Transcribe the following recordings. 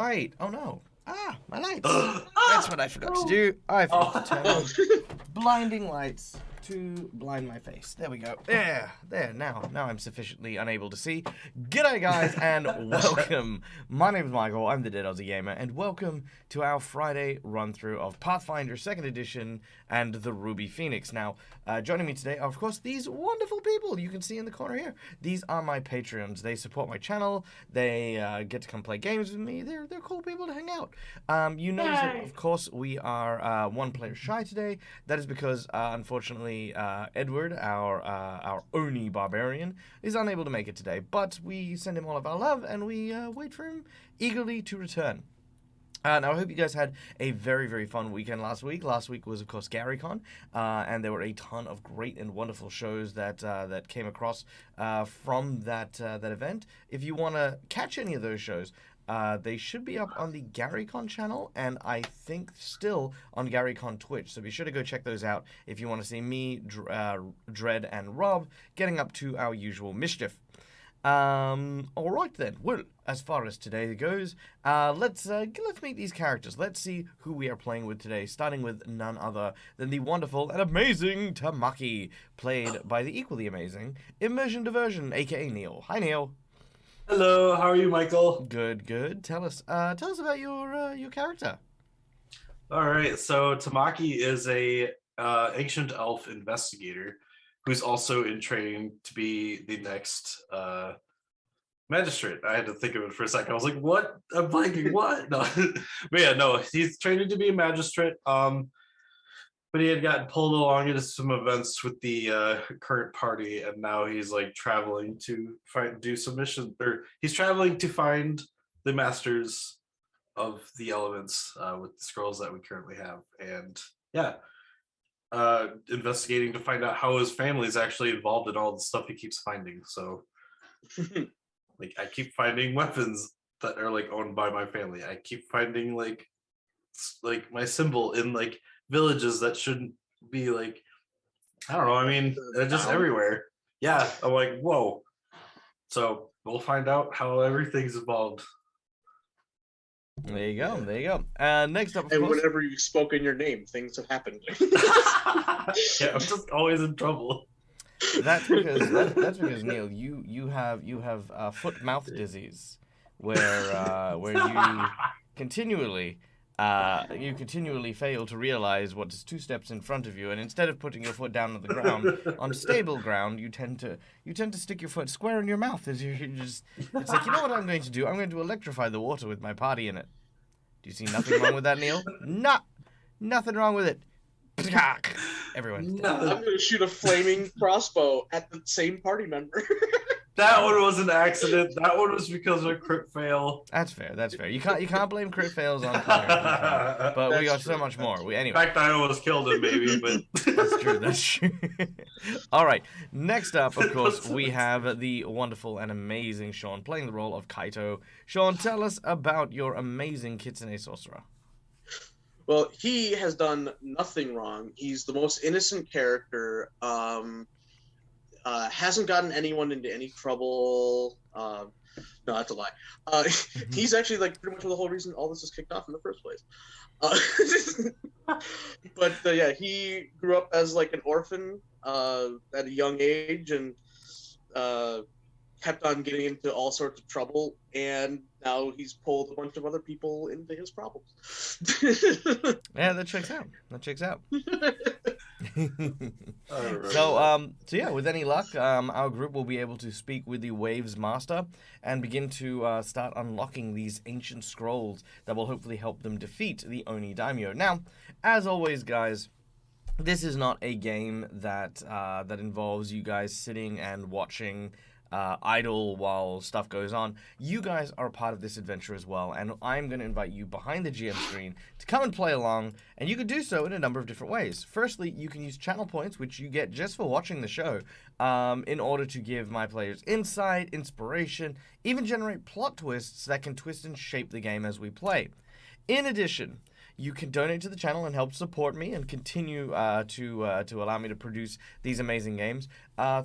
right. Oh no. Ah, my lights. That's what I forgot to do. I forgot to turn on blinding lights to blind my face. There we go. There. Now I'm sufficiently unable to see. G'day, guys, and welcome. My name is Michael. I'm the Dead Aussie Gamer, and welcome to our Friday run-through of Pathfinder 2nd Edition and the Ruby Phoenix. Now, joining me today are, of course, these wonderful people you can see in the corner here. These are my Patreons. They support my channel. They get to come play games with me. They're cool people to hang out. You notice that, of course, we are one player shy today. That is because, unfortunately, Edward, our Oni barbarian, is unable to make it today. But we send him all of our love, and we wait for him eagerly to return. Now, I hope you guys had a very, very fun weekend last week. Last week was, of course, GaryCon, and there were a ton of great and wonderful shows that came across from that event. If you want to catch any of those shows, they should be up on the GaryCon channel, and I think still on GaryCon Twitch. So be sure to go check those out if you want to see me, Dread, and Rob getting up to our usual mischief. All right then. Well, as far as today goes, let's meet these characters. Let's see who we are playing with today, starting with none other than the wonderful and amazing Tamaki, played by the equally amazing Immersion Diversion, aka Neil. Hi, Neil. Hello, how are you, Michael? Good. Tell us about your character. All right, so Tamaki is a ancient elf investigator who's also in training to be the next magistrate. I had to think of it for a second. I was like, what? I'm blanking. What? No, but yeah, no, he's training to be a magistrate. But he had gotten pulled along into some events with the current party, and now he's like traveling to do some missions, or he's traveling to find the masters of the elements with the scrolls that we currently have, and yeah, investigating to find out how his family is actually involved in all the stuff he keeps finding. So, like, I keep finding weapons that are like owned by my family. I keep finding like my symbol in like villages that shouldn't be, like, I don't know, I mean, they're just everywhere. Yeah, I'm like, whoa. So we'll find out how everything's evolved. There you go. Next up, of and course, whenever you've spoken your name, things have happened. Yeah, I'm just always in trouble. That's because Neil, you have foot-mouth disease, where you continually fail to realize what is two steps in front of you, and instead of putting your foot down on the ground, on stable ground, you tend to stick your foot square in your mouth. It's like, you know what I'm going to do? I'm going to electrify the water with my party in it. Do you see nothing wrong with that, Neil? Nothing wrong with it. Everyone's dead. I'm going to shoot a flaming crossbow at the same party member. That one was an accident. That one was because of a crit fail. That's fair. You can't blame crit fails on players. But we got so much more. Anyway. In fact, I almost killed him, maybe, but that's true. All right. Next up, of course, we have the wonderful and amazing Sean playing the role of Kaito. Sean, tell us about your amazing Kitsune sorcerer. Well, he has done nothing wrong. He's the most innocent character. Hasn't gotten anyone into any trouble. No, that's a lie. He's actually like pretty much the whole reason all this was kicked off in the first place. But yeah, he grew up as like an orphan at a young age, and kept on getting into all sorts of trouble, and now he's pulled a bunch of other people into his problems. Yeah, that checks out. Right. So yeah, with any luck, our group will be able to speak with the Waves Master and begin to start unlocking these ancient scrolls that will hopefully help them defeat the Oni Daimyo. Now, as always, guys, this is not a game that involves you guys sitting and watching idle while stuff goes on. You guys are a part of this adventure as well, and I'm going to invite you behind the GM screen to come and play along, and you can do so in a number of different ways. Firstly, you can use channel points, which you get just for watching the show, in order to give my players insight, inspiration, even generate plot twists that can twist and shape the game as we play. In addition, you can donate to the channel and help support me and continue to allow me to produce these amazing games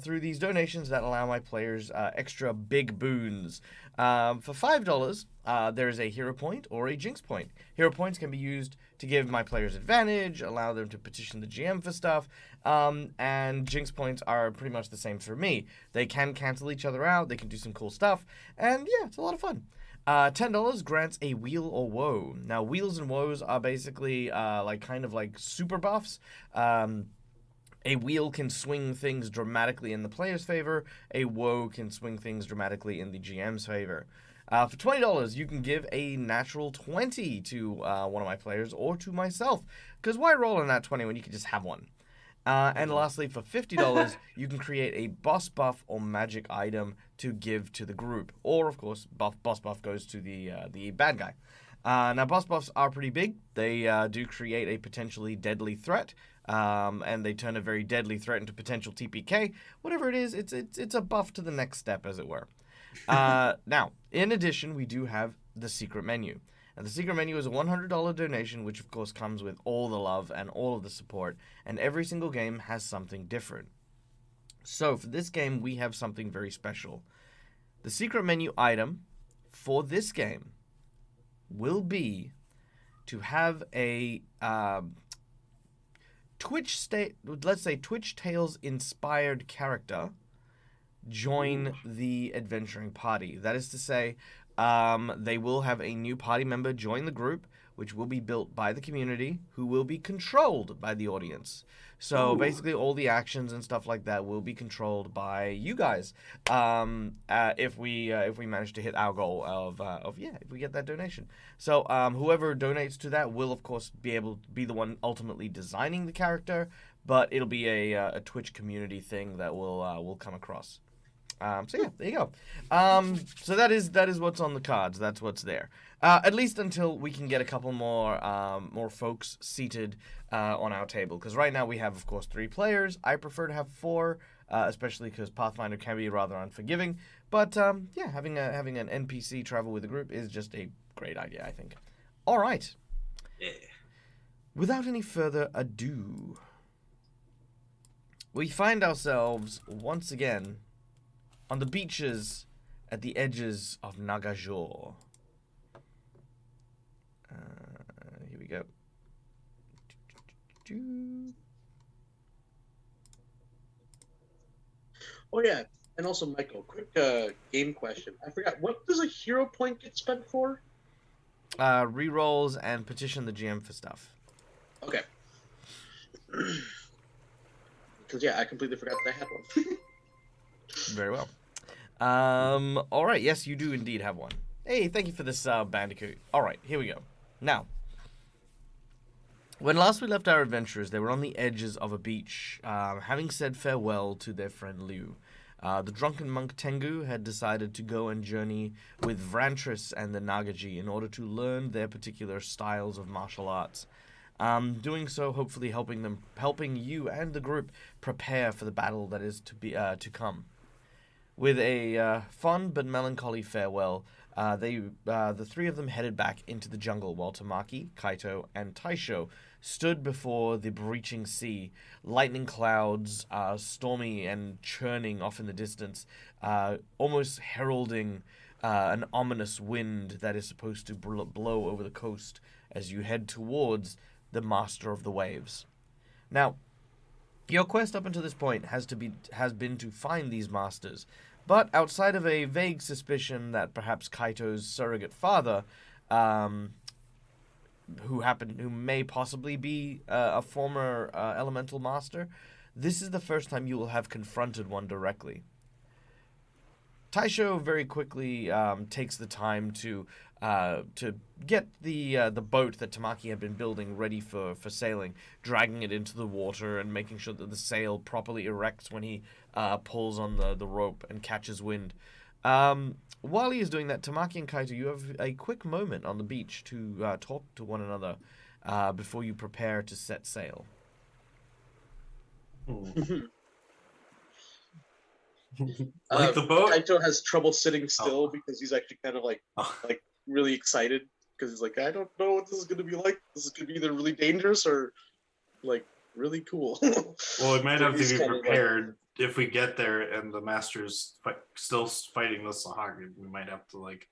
through these donations that allow my players extra big boons. For $5, there is a hero point or a jinx point. Hero points can be used to give my players advantage, allow them to petition the GM for stuff, and jinx points are pretty much the same for me. They can cancel each other out, they can do some cool stuff, and yeah, it's a lot of fun. $10 grants a wheel or woe. Now, wheels and woes are basically kind of like super buffs. A wheel can swing things dramatically in the player's favor. A woe can swing things dramatically in the GM's favor. For $20, you can give a natural 20 to one of my players or to myself. Because why roll on that 20 when you can just have one? And lastly, for $50, you can create a boss buff or magic item to give to the group. Or, of course, boss buff goes to the bad guy. Now, boss buffs are pretty big. They do create a potentially deadly threat. And they turn a very deadly threat into potential TPK. Whatever it is, it's a buff to the next step, as it were. Now, in addition, we do have the secret menu. And the secret menu is a $100 donation, which of course comes with all the love and all of the support, and every single game has something different. So for this game, we have something very special. The secret menu item for this game will be to have a Twitch Tales inspired character join the adventuring party. That is to say, they will have a new party member join the group, which will be built by the community, who will be controlled by the audience. So basically, all the actions and stuff like that will be controlled by you guys. If we manage to hit our goal if we get that donation. So whoever donates to that will of course be able to be the one ultimately designing the character, but it'll be a Twitch community thing that will come across. So yeah, there you go. So that is what's on the cards. That's what's there. At least until we can get a couple more folks seated on our table. Because right now we have, of course, 3 players. I prefer to have 4, especially because Pathfinder can be rather unforgiving. But yeah, having an NPC travel with the group is just a great idea, I think. All right. Yeah. Without any further ado, we find ourselves once again on the beaches at the edges of Nagajor. Here we go. Oh yeah, and also Michael, quick game question. I forgot, what does a hero point get spent for? Rerolls and petition the GM for stuff. Okay. Because yeah, I completely forgot that I had one. Very well. All right. Yes, you do indeed have one. Hey, thank you for this, Bandicoot. All right, here we go. Now, when last we left our adventurers, they were on the edges of a beach, having said farewell to their friend Liu. The drunken monk Tengu had decided to go and journey with Vrantris and the Nagaji in order to learn their particular styles of martial arts. Doing so, hopefully helping you and the group prepare for the battle that is to come. With a fun but melancholy farewell, the 3 of them headed back into the jungle while Tamaki, Kaito, and Taisho stood before the breaching sea, lightning clouds stormy and churning off in the distance, almost heralding an ominous wind that is supposed to blow over the coast as you head towards the Master of the Waves. Now, your quest up until this point has been to find these masters, but outside of a vague suspicion that perhaps Kaito's surrogate father, who may possibly be a former elemental master, this is the first time you will have confronted one directly. Taisho very quickly takes the time to get the boat that Tamaki had been building ready for sailing, dragging it into the water and making sure that the sail properly erects when he pulls on the rope and catches wind. While he is doing that, Tamaki and Kaito, you have a quick moment on the beach to talk to one another before you prepare to set sail. Like the boat? Kaito has trouble sitting still because he's actually kind of like really excited because he's like, I don't know what this is gonna be like. This is gonna be either really dangerous or like really cool. Well, we might So have to he's be kinda like- prepared if we get there and the master's still fighting the Sahagin. We might have to like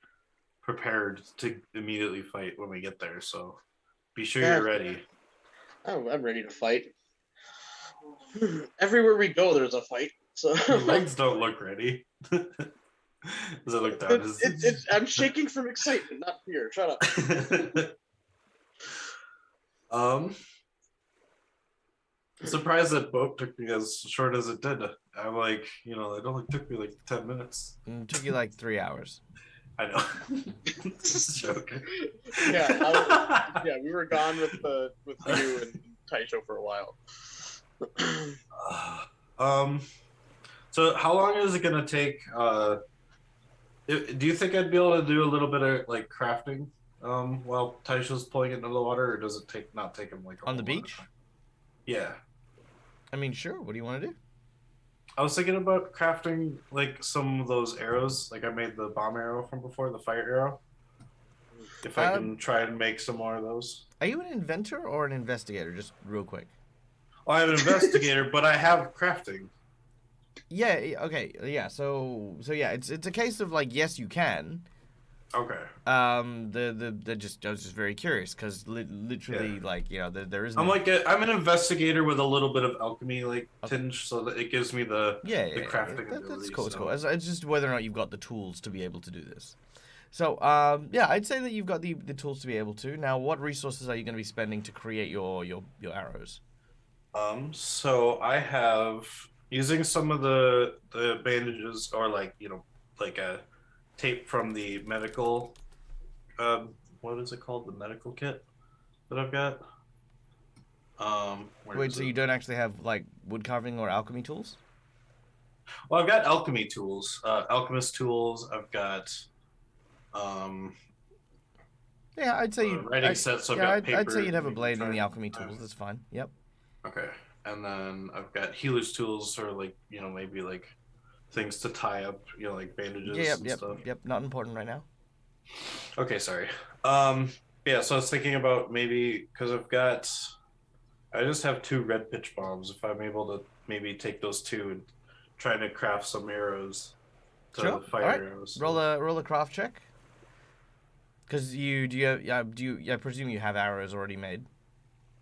prepared to immediately fight when we get there. So be sure Yeah. you're ready. Oh, I'm ready to fight. Everywhere we go, there's a fight. So Your legs don't look ready. Does it look down? I'm shaking from excitement, not fear. Shut up. I'm surprised that boat took me as short as it did. I'm like, it only took me like 10 minutes. It took you like 3 hours. I know. It's a joke. Yeah, we were gone with you and Taisho for a while. So how long is it gonna take? Do you think I'd be able to do a little bit of like crafting while Taisho's pulling it into the water, or does it not take him like on the beach? Yeah. I mean, sure. What do you want to do? I was thinking about crafting like some of those arrows. Like I made the bomb arrow from before, the fire arrow. If I can try and make some more of those. Are you an inventor or an investigator? Just real quick. Well, I'm an investigator, but I have crafting. Yeah. Okay. Yeah. So yeah, it's a case of like, yes, you can. Okay. I was just very curious because literally, like, there is. I'm I'm an investigator with a little bit of alchemy tinge, so that it gives me the crafting ability. That's cool. It's cool. It's just whether or not you've got the tools to be able to do this. So yeah, I'd say that you've got the tools to be able to. Now, what resources are you going to be spending to create your arrows? So I have using some of the bandages or like a tape from the medical what is it called, the medical kit that I've got. Wait, so you don't actually have like wood carving or alchemy tools? Well, I've got alchemy tools, alchemist tools. I've got yeah, I'd say writing sets. I'd say you'd have a blade in the alchemy tools. That's fine. Yep. Okay, and then I've got healer's tools, or like maybe like things to tie up, like bandages and stuff. Yep, not important right now. Okay, sorry. Yeah, so I was thinking about maybe, because I just have 2 red pitch bombs, if I'm able to maybe take those 2 and try to craft some arrows to fire arrows. Roll a craft check. Because I presume you have arrows already made.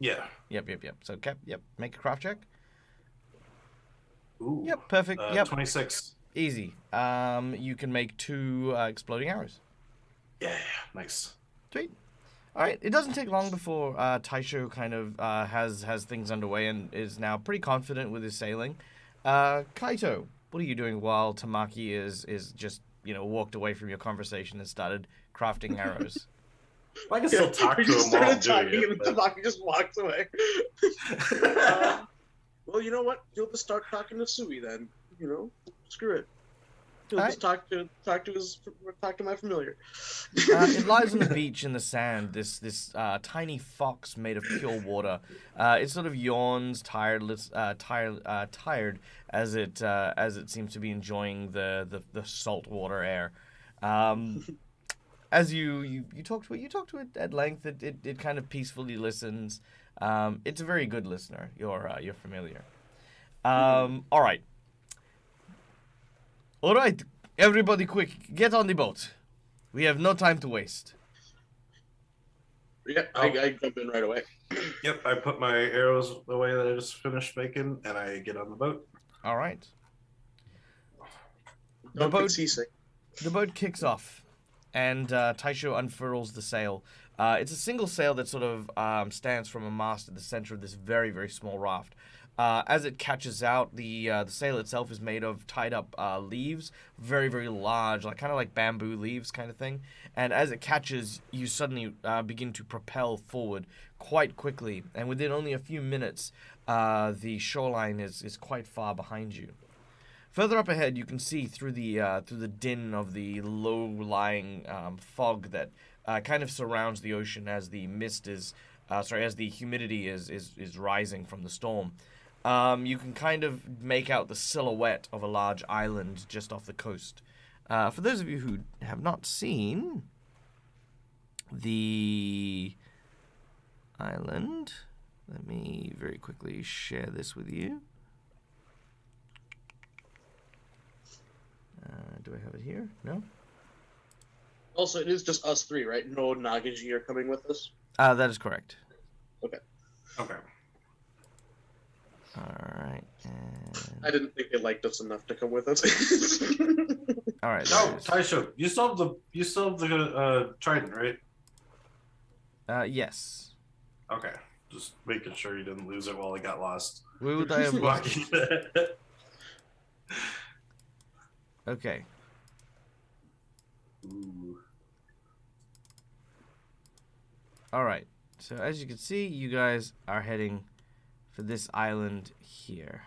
Yeah. Yep. So make a craft check. Ooh. Yep, perfect. Yep. 26. Easy. You can make 2 exploding arrows. Yeah, nice. Sweet. All right. It doesn't take long before Taisho kind of has things underway and is now pretty confident with his sailing. Kaito, what are you doing while Tamaki is just walked away from your conversation and started crafting arrows? Well, I can still talk to him while I'm doing it. And Tamaki just walks away. Well, you know what? You'll just start talking to Sui then. Screw it. He'll just talk to my familiar. It lies on the beach in the sand. This tiny fox made of pure water. It sort of yawns, tired as it seems to be enjoying the salt water air. As you talk to it at length, it kind of peacefully listens. It's a very good listener. Your familiar. All right, everybody, quick, get on the boat. We have no time to waste. Yeah, I jump in right away. Yep, I put my arrows away that I just finished making, and I get on the boat. All right. The boat kicks off, and Taisho unfurls the sail. It's a single sail that sort of stands from a mast at the center of this very, very small raft. As it catches out, the sail itself is made of tied up leaves, very, very large, kind of like bamboo leaves kind of thing. And as it catches, you suddenly begin to propel forward quite quickly. And within only a few minutes, the shoreline is quite far behind you. Further up ahead, you can see through the din of the low-lying fog that kind of surrounds the ocean as the as the humidity is rising from the storm. You can kind of make out the silhouette of a large island just off the coast. For those of you who have not seen the island. Let me very quickly share this with you. Do I have it here? No? Also, it is just us three, right? No Nagaji are coming with us. That is correct. Okay. Okay. Alright, and... I didn't think they liked us enough to come with us. Alright, No, Taisho, you still have the Trident, right? yes. Okay. Just making sure you didn't lose it while it got lost. Where would I have lost Lucky. it? Okay. Ooh. Alright, so as you can see, you guys are heading for this island here.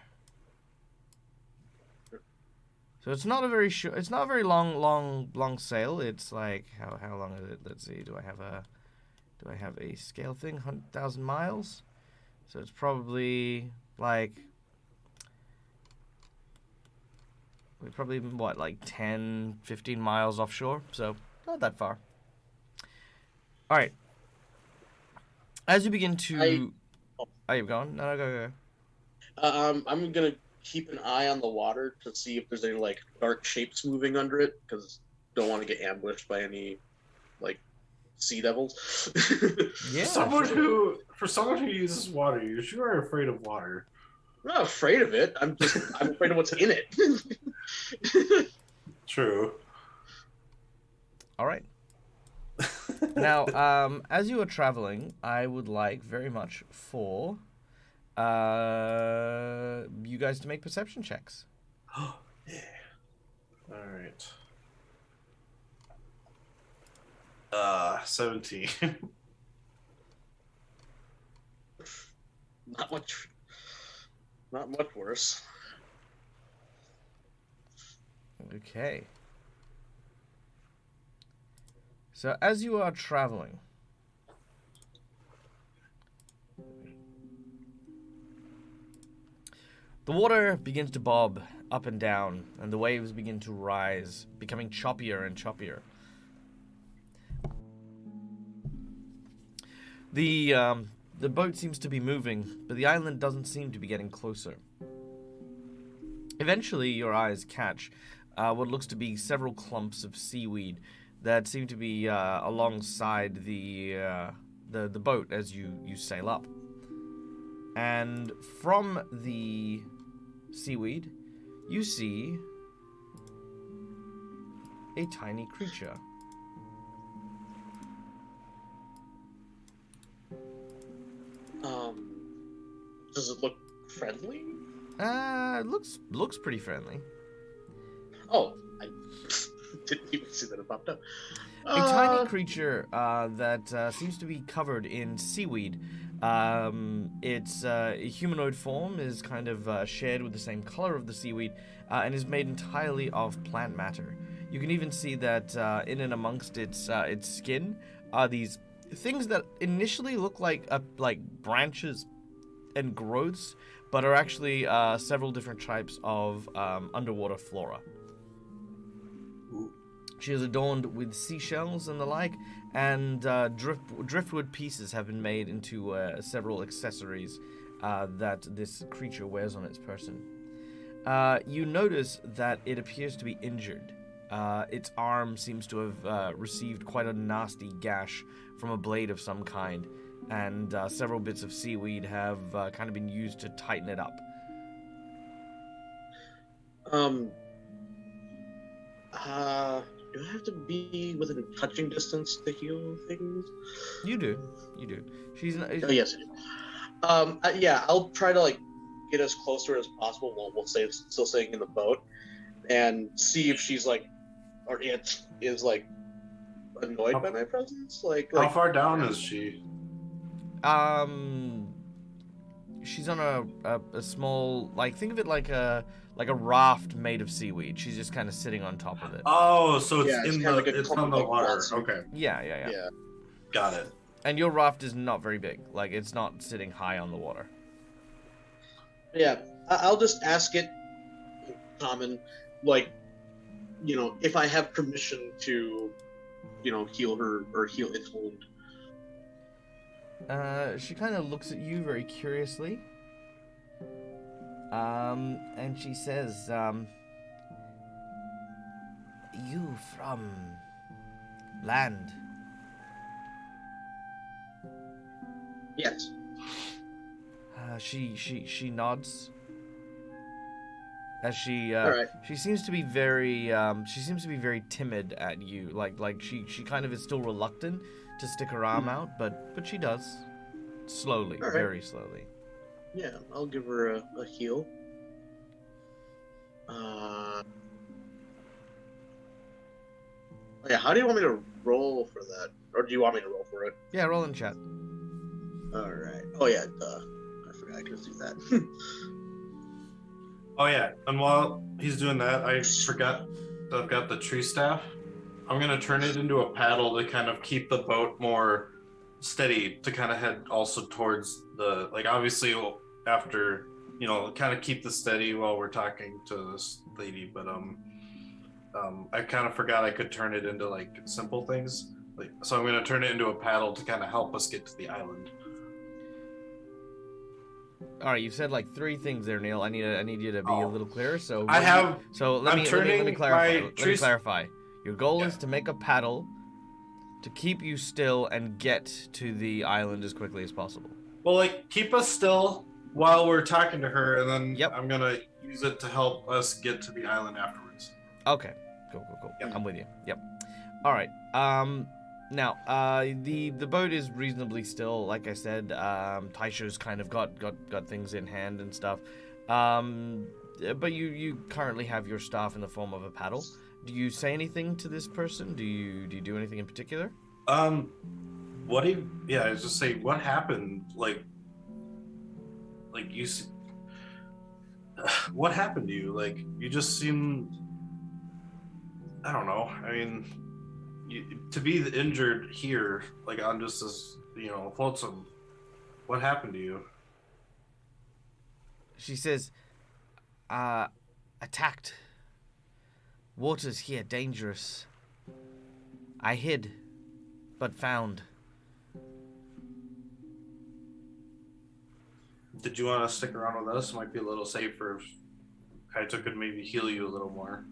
So it's not a very short, it's not a very long sail. It's like, how long is it? Let's see, do I have a scale thing? 100,000 miles? So it's probably like, we're probably, what, like 10, 15 miles offshore? So not that far. Alright. As you begin to... Oh, you've gone? No, go. I'm gonna keep an eye on the water to see if there's any like dark shapes moving under it, because don't want to get ambushed by any like sea devils. Yeah. For someone who uses water, you sure are afraid of water. I'm not afraid of it. I'm afraid of what's in it. True. All right. Now, as you are traveling, I would like very much for you guys to make perception checks. Yeah. All right. 17. Not much worse. Okay. So as you are traveling, the water begins to bob up and down, and the waves begin to rise, becoming choppier and choppier. The boat seems to be moving, but the island doesn't seem to be getting closer. Eventually, your eyes catch what looks to be several clumps of seaweed that seem to be alongside the boat as you sail up. And from the seaweed, you see a tiny creature. Does it look friendly? It looks pretty friendly. Oh, I didn't even see that it popped up. A tiny creature that seems to be covered in seaweed. Its humanoid form is kind of shared with the same color of the seaweed and is made entirely of plant matter. You can even see that in and amongst its skin are these things that initially look like branches and growths, but are actually several different types of underwater flora. She is adorned with seashells and the like, and driftwood pieces have been made into several accessories that this creature wears on its person. You notice that it appears to be injured. Its arm seems to have received quite a nasty gash from a blade of some kind, and several bits of seaweed have kind of been used to tighten it up. Do I have to be within touching distance to heal things? You do. She's not, Oh, yes, I do. Yeah, I'll try to get as close to her as possible while we'll stay still staying in the boat, and see if she's or it is annoyed by my presence. How far down is she? She's on a small, think of it like a raft made of seaweed. She's just kind of sitting on top of it. Oh, so it's it's on the water. monster. Okay. Yeah. Got it. And your raft is not very big. It's not sitting high on the water. Yeah, I'll just ask it in common, if I have permission to heal her or heal its wound. She kind of looks at you very curiously. And she says, you from land? Yes. She nods. As she All right. she seems to be very timid at you. Like she kind of is still reluctant to stick her arm out, but she does slowly, All right. very slowly. Yeah, I'll give her a heal. Yeah, how do you want me to roll for that? Or do you want me to roll for it? Yeah, roll in chat. Alright. Oh, yeah, duh. I forgot I could do that. Oh yeah, and while he's doing that, I forgot that I've got the tree staff. I'm gonna turn it into a paddle to kind of keep the boat more steady, to kind of head also towards the, like, obviously after, kind of keep the steady while we're talking to this lady, but I kind of forgot I could turn it into like simple things. So I'm gonna turn it into a paddle to kind of help us get to the island. All right, you've said like 3 things there, Neil. I need you to be a little clearer. So let me clarify. Let me clarify. Your goal is Yeah. to make a paddle to keep you still and get to the island as quickly as possible. Well, like, keep us still while we're talking to her, and then Yep. I'm gonna use it to help us get to the island afterwards. Okay. Cool. Yep. I'm with you. Yep. All right. Now, the boat is reasonably still. Like I said, Taisho's kind of got things in hand and stuff. But you currently have your staff in the form of a paddle. Do you say anything to this person? Do you do anything in particular? I was just say, what happened? What happened to you? Like, you just seem, I don't know. I mean, to be injured here, like, on just this, flotsam, what happened to you? She says, attacked. Waters here dangerous. I hid, but found. Did you want to stick around with us? It might be a little safer if Kaito could maybe heal you a little more.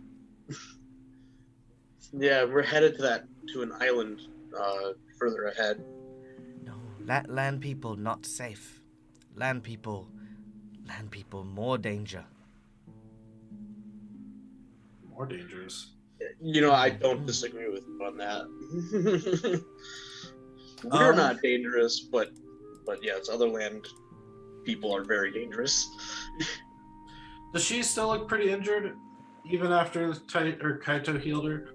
Yeah, we're headed to an island further ahead. No, land people not safe. Land people more danger. More dangerous. I don't disagree with you on that. We're not dangerous, but yes, other land people are very dangerous. Does she still look pretty injured, even after Kaito healed her?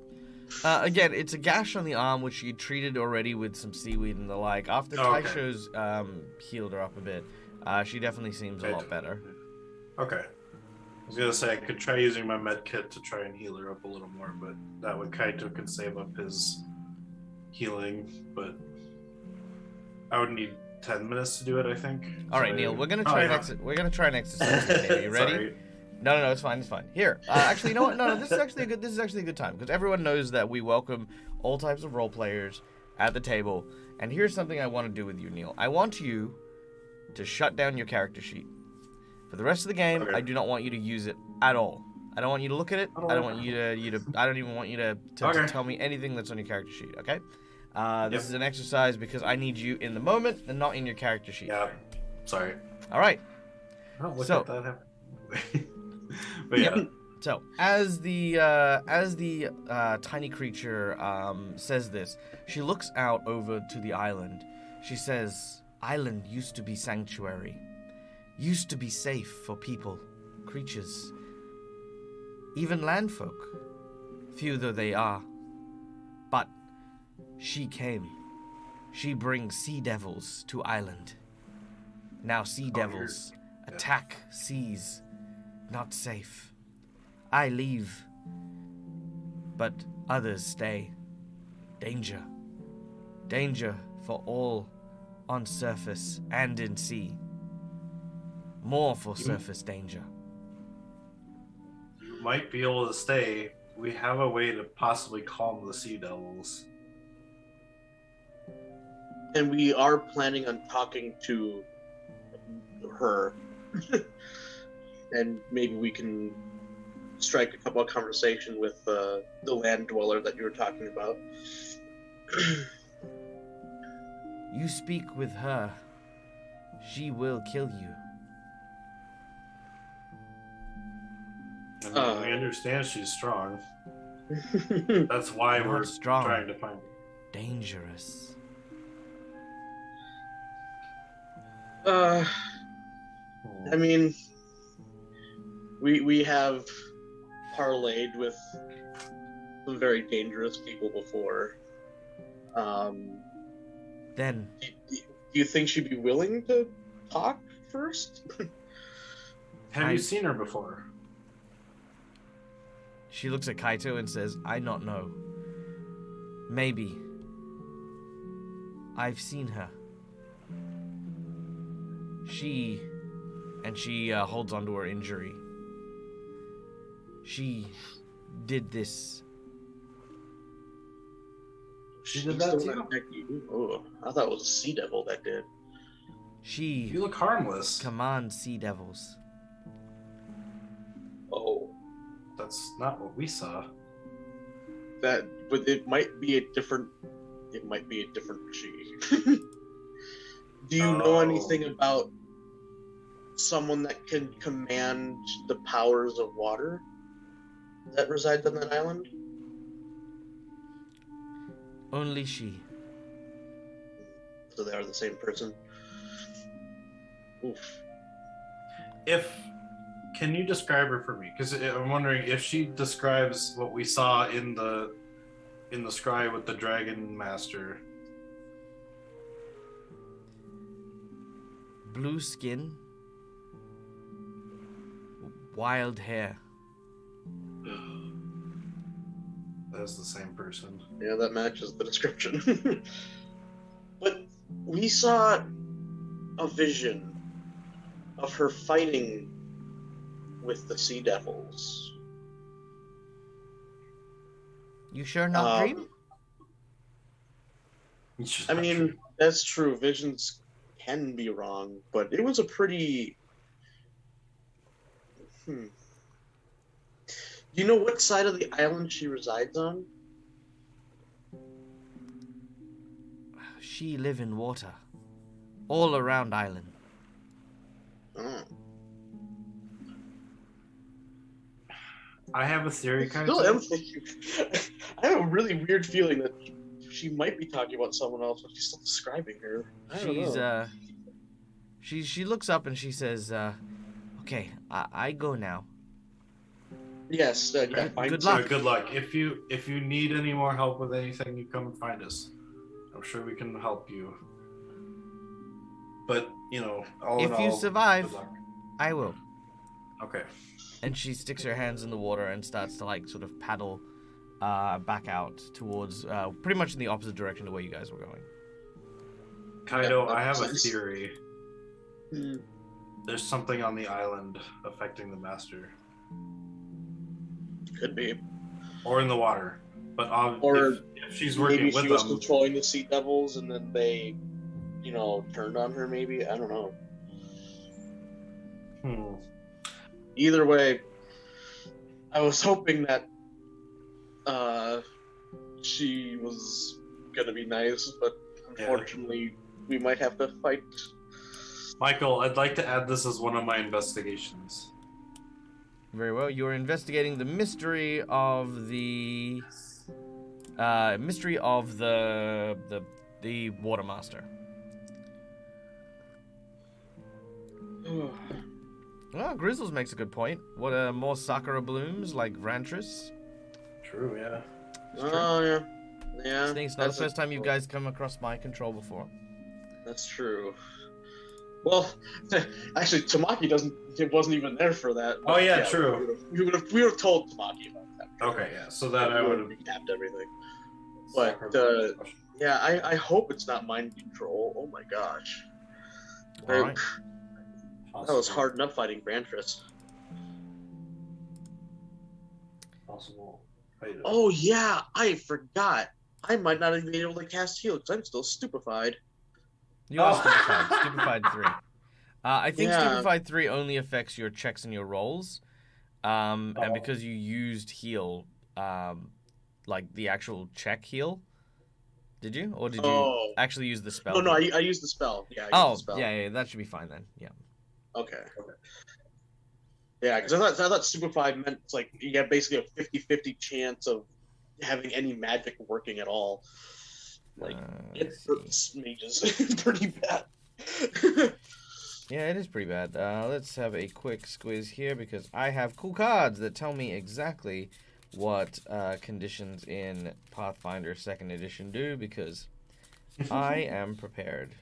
Again, it's a gash on the arm, which you treated already with some seaweed and the like. After Taisho's healed her up a bit, she definitely seems a lot better. Okay. I was gonna say I could try using my med kit to try and heal her up a little more, but that way Kaito can save up his healing. But I would need 10 minutes to do it, I think. All right, Neil, we're gonna try an exercise. Are you ready? Sorry. No, it's fine. Here, actually, you know what? No, this is actually a good time because everyone knows that we welcome all types of role players at the table. And here's something I want to do with you, Neil. I want you to shut down your character sheet. For the rest of the game, Okay. I do not want you to use it at all. I don't want you to look at it. I don't want you to. I don't even want you to tell me anything that's on your character sheet. Okay? This is an exercise because I need you in the moment and not in your character sheet. Yeah. Sorry. All right. Oh, look So- at that happen. But yeah. So as the tiny creature says this, she looks out over to the island. She says, "Island used to be sanctuary, used to be safe for people, creatures, even landfolk, few though they are. But she came. She brings sea devils to island. Now sea devils attack seas, not safe. I leave, but others stay. Danger. Danger for all on surface and in sea. More for surface danger." You might be able to stay. We have a way to possibly calm the sea devils. And we are planning on talking to her. And maybe we can strike a couple of conversation with the land dweller that you were talking about. You speak with her. She will kill you. I mean, we understand she's strong. That's why Not we're strong. trying to find her. Dangerous. I mean, we have parlayed with some very dangerous people before. Then, Do you think she'd be willing to talk first? Have you seen her before? she looks at Kaito and says, I not know. Maybe. I've seen her. She holds onto her injury. She did this. She did that She's the too? one that attacked you? Oh, I thought it was a sea devil that did. She You look harmless. commands sea devils. Oh, That's not what we saw. but it might be a different. It might be a different she. Do you know Oh. anything about someone that can command the powers of water that resides on that island? Only she. So they are the same person. Oof. Can you describe her for me? Because I'm wondering if she describes what we saw in the scry with the dragon master. Blue skin. Wild hair. That's the same person. Yeah, that matches the description. But we saw a vision of her fighting with the sea devils. You sure not dream? I mean, that's true. Visions can be wrong, but it was a pretty. Do you know what side of the island she resides on? She live in water. All around island. Oh. I have a theory, kind Still of. am thinking. I have a really weird feeling that she might be talking about someone else, but she's still describing her. I don't know. She looks up and she says, okay, I go now. Yes, yeah, fine. Good too. luck. Good luck. If you need any more help with anything, you come and find us. I'm sure we can help you. But all in If you all, survive, good luck. I will. Okay. And she sticks her hands in the water and starts to sort of paddle back out towards pretty much in the opposite direction to where you guys were going. Kaido, Yeah, I have a sense. theory. Hmm. There's something on the island affecting the master, Could be. or in the water. But Or if she's working Maybe with she was them, controlling the sea devils, and then they, turned on her. Maybe I don't know. Either way, I was hoping that she was gonna be nice, but unfortunately, we might have to fight. Michael, I'd like to add this as one of my investigations. Very well. You're investigating the mystery of the water master. Well, Grizzles makes a good point. What more sakura blooms like Rantris? True, yeah. Oh yeah, yeah. It's not the first time you guys come across my control before. That's true. Well, actually, Tamaki wasn't even there for that. Oh yeah, true. We would have told Tamaki about that. Okay, yeah. So that I would have recapped everything. But yeah, I hope it's not mind control. Oh my gosh. All right. That was hard enough fighting Brantris. Possible. Oh yeah, I forgot. I might not even be able to cast heal because I'm still stupefied. You are stupefied. Stupefied 3. I think Yeah. stupefied 3 only affects your checks and your rolls. And because you used heal, like the actual check heal, did you? Or did you actually use the spell? No, I used the spell. Yeah, I used the spell. Yeah, that should be fine then. Yeah. Okay. Yeah, because I thought Superfied meant it's like you have basically a 50-50 chance of having any magic working at all. Like it hurts mages pretty bad. Yeah, it is pretty bad. Let's have a quick squiz here because I have cool cards that tell me exactly what conditions in Pathfinder 2nd Edition do because I am prepared.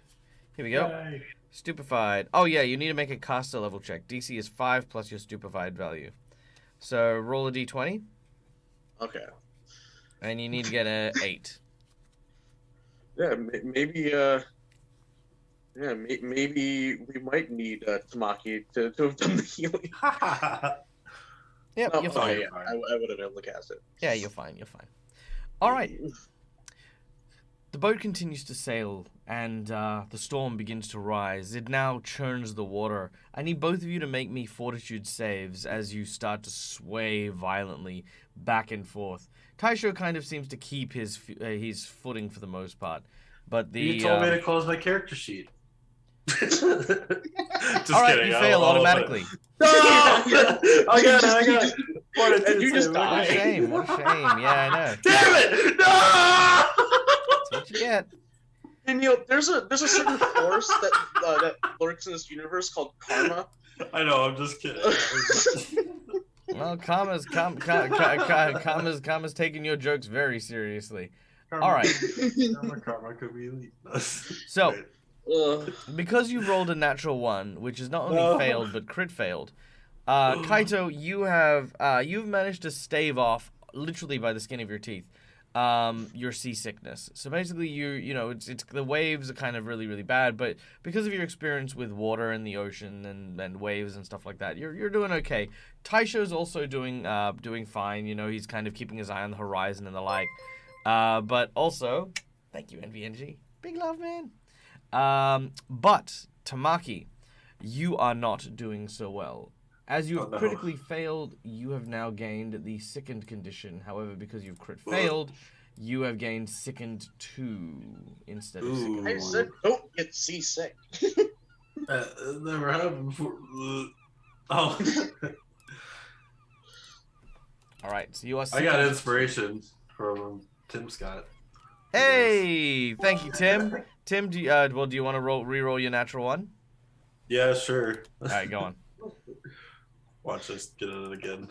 Here we go. Yay. Stupefied. Oh yeah, you need to make a caster level check. DC is 5 plus your stupefied value. So roll a d20. Okay. And you need to get a 8. Yeah, maybe. Maybe we might need Tamaki to have done the healing. Yep, you're fine. Yeah, I would have been able to cast it. Yeah, you're fine. You're fine. All right. The boat continues to sail, and the storm begins to rise. It now churns the water. I need both of you to make me fortitude saves as you start to sway violently back and forth. Taisho kind of seems to keep his footing for the most part, but You told me to close my character sheet. Just all right, kidding. you fail automatically. No! I got it. And you just What a die. shame! What a shame! Yeah, I know. Damn it! No! That's what you get. And there's a certain force that lurks in this universe called karma. I know. I'm just kidding. Well, karma's taking your jokes very seriously. Karma. All right. Karma could be elite. So, Ugh. because you've rolled a natural 1, which is not only failed but crit failed, Kaito, you've managed to stave off, literally by the skin of your teeth, your seasickness. So basically, you know, it's the waves are kind of really, really bad, but because of your experience with water and the ocean and waves and stuff like that, you're doing okay. Taisho's also doing fine. You know, he's kind of keeping his eye on the horizon and the like. But also, thank you, NVNG. Big love, man. But Tamaki, you are not doing so well. As you have critically failed, you have now gained the sickened condition. However, because you've crit failed, you have gained sickened 2 instead of sickened 1. I said don't get seasick. Never happened before. Oh. All right, so you are I sickened. got inspiration from Tim Scott. Hey, thank you, Tim. Tim, do you want to re-roll your natural 1? Yeah, sure. All right, go on. Watch us get it again.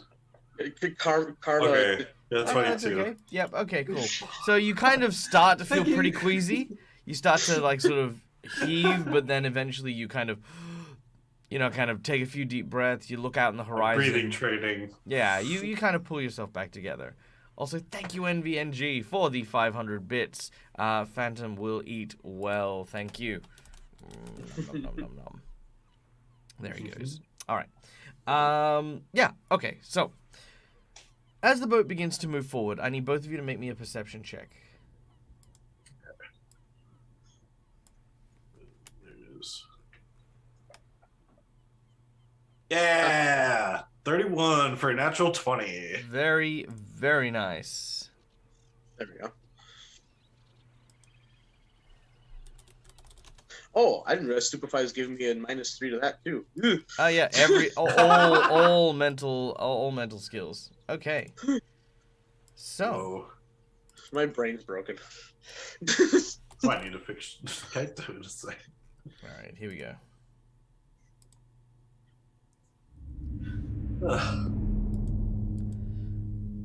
Karma. Okay, yeah, 22. That's okay. Yep. Okay. Cool. So you kind of start to feel pretty queasy. You start to like sort of heave, but then eventually you kind of, kind of take a few deep breaths. You look out in the horizon. Breathing training. Yeah. You kind of pull yourself back together. Also, thank you NVNG for the 500 bits. Phantom will eat well. Thank you. Nom, nom, nom, nom. There he goes. All right. Yeah. Okay. So, as the boat begins to move forward, I need both of you to make me a perception check. There it is. Yeah! 31 for a natural 20. Very, very nice. There we go. Oh, I didn't realize Stupefy is giving me a -3 to that too. Oh yeah, all mental skills. Okay. So. Oh. My brain's broken. I need to fix. Can't do it a second. All right, here we go.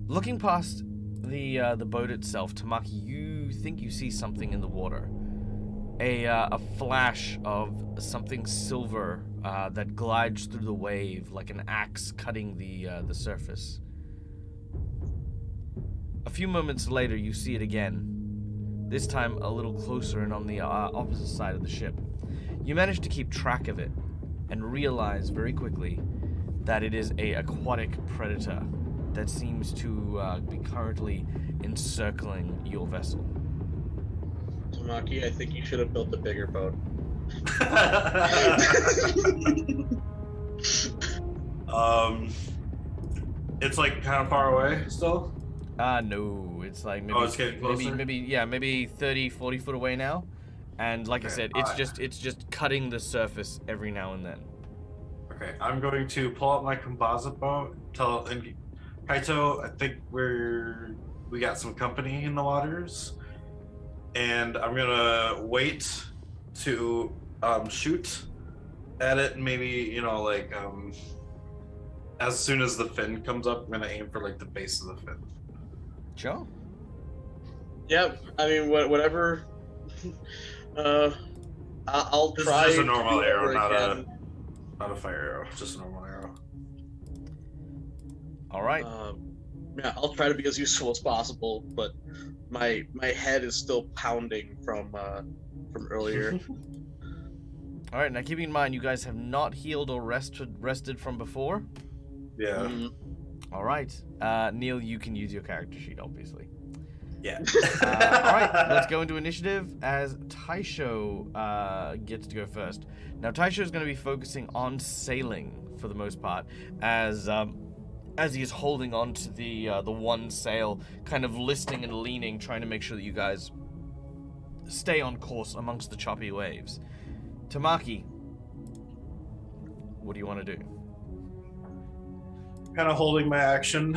Looking past the boat itself, Tamaki, you think you see something in the water. A flash of something silver that glides through the wave like an axe cutting the surface. A few moments later, you see it again, this time a little closer and on the opposite side of the ship. You manage to keep track of it and realize very quickly that it is an aquatic predator that seems to be currently encircling your vessel. Tamaki, I think you should have built a bigger boat. It's like kind of far away still. No, it's like maybe, It's getting closer? maybe 30, 40 foot away now. And like I Okay, said, it's just cutting the surface every now and then. Okay, I'm going to pull out my composite boat. And Kaito, I think we got some company in the waters, and I'm gonna wait to shoot at it. Maybe as soon as the fin comes up, I'm gonna aim for like the base of the fin. Sure. Yeah, I mean, whatever. I'll This try. is just a normal arrow, again. not a fire arrow, just a normal arrow. All right. Yeah, I'll try to be as useful as possible, but my head is still pounding from earlier. All right. Now, keeping in mind, you guys have not healed or rested from before. Yeah. All right. Neil, you can use your character sheet, obviously. Yeah. All right. Let's go into initiative as Taisho gets to go first. Now, Taisho is going to be focusing on sailing for the most part, as he is holding on to the one sail, kind of listing and leaning, trying to make sure that you guys stay on course amongst the choppy waves. Tamaki, what do you want to do? Kind of holding my action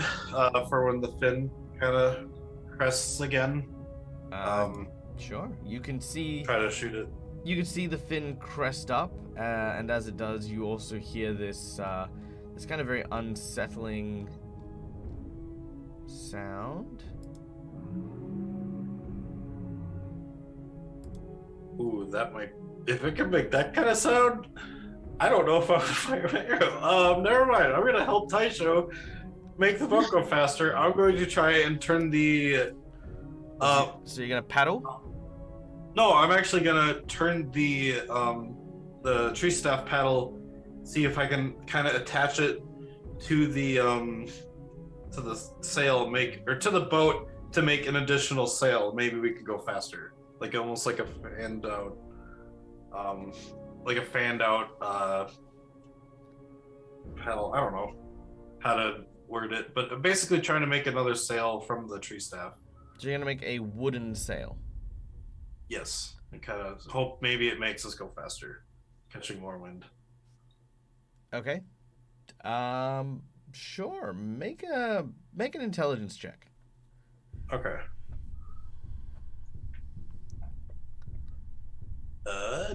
for when the fin kind of crests again. Sure. You can see. Try to shoot it. You can see the fin crest up, and as it does, you also hear this this kind of very unsettling sound. Ooh, that might. If it can make that kind of sound, I don't know if I'm fire my arrow. Never mind. I'm gonna help Taisho make the boat go faster. I'm going to try and turn the. So you're gonna paddle? No, I'm actually gonna turn the tree staff paddle. See if I can kind of attach it to the sail, to the boat to make an additional sail. Maybe we could go faster, like almost like a fanned out, paddle. I don't know how to word it, but basically trying to make another sail from the tree staff. So you're gonna make a wooden sail. Yes, and kind of hope maybe it makes us go faster, catching more wind. Okay. Sure. Make an intelligence check. Okay.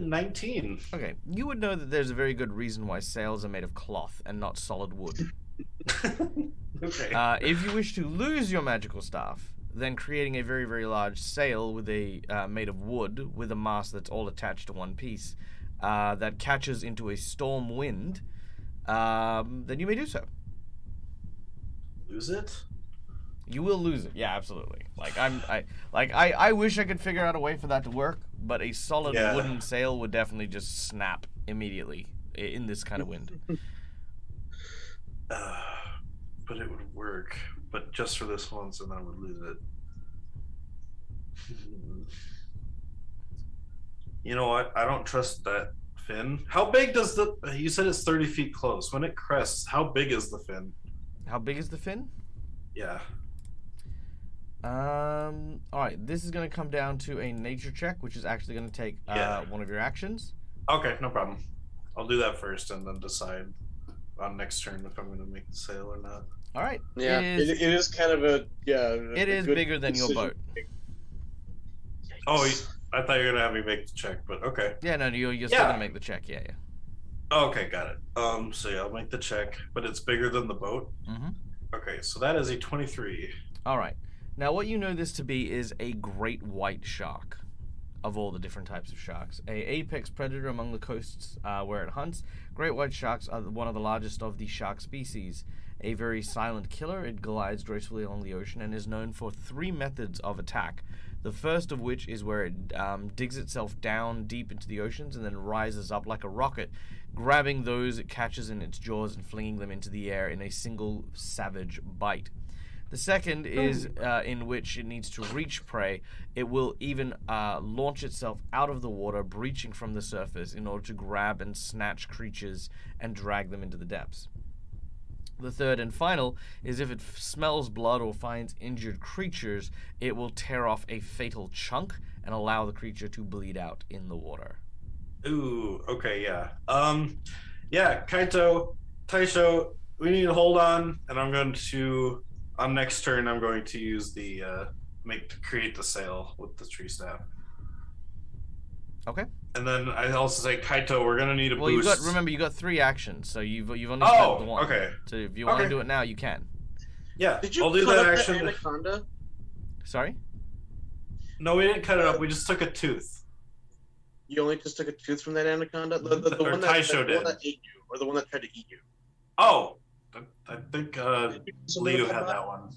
19. Okay. You would know that there's a very good reason why sails are made of cloth and not solid wood. Okay. If you wish to lose your magical staff, then creating a very, very large sail with made of wood with a mast that's all attached to one piece that catches into a storm wind, then you may do so. Lose it? You will lose it. Yeah, absolutely. I wish I could figure out a way for that to work, but a solid wooden sail would definitely just snap immediately in this kind of wind. But it would work. But just for this once, and I would lose it. You know what? I don't trust that fin. How big does you said it's 30 feet close. When it crests, how big is the fin? How big is the fin? Yeah. Alright, this is going to come down to a nature check, which is actually going to take one of your actions. Okay, no problem. I'll do that first and then decide on next turn if I'm going to make the sail or not. Alright. Yeah, it is kind of it is bigger than your boat. Oh, I thought you were going to have me make the check, but okay. Yeah, no, you're still going to make the check, yeah. Okay, got it. So yeah, I'll make the check, but it's bigger than the boat? Mm-hmm. Okay, so that is a 23. Alright. Now, what you know this to be is a great white shark, of all the different types of sharks. A apex predator among the coasts where it hunts. Great white sharks are one of the largest of the shark species. A very silent killer, it glides gracefully along the ocean and is known for 3 methods of attack. The first of which is where it digs itself down deep into the oceans and then rises up like a rocket, grabbing those it catches in its jaws and flinging them into the air in a single savage bite. The second is in which it needs to reach prey. It will even launch itself out of the water, breaching from the surface in order to grab and snatch creatures and drag them into the depths. The third and final is if it smells blood or finds injured creatures, it will tear off a fatal chunk and allow the creature to bleed out in the water. Ooh, okay, yeah. Yeah, Kaito, Taisho, we need to hold on, and I'm going to, on next turn, I'm going to use the, create the sail with the tree staff. Okay. And then I also say, Kaito, we're gonna need a boost. Remember, you got 3 actions, so you've only spent the 1. Okay. So if you want to do it now, you can. Yeah, Did you I'll do cut that up action. the anaconda? Sorry? No, we didn't cut it up. We just took a tooth. You only just took a tooth from that anaconda? The Or one Taisho the one did. that ate you, or the one that tried to eat you? Oh, I think Somebody Leo come had back? that one.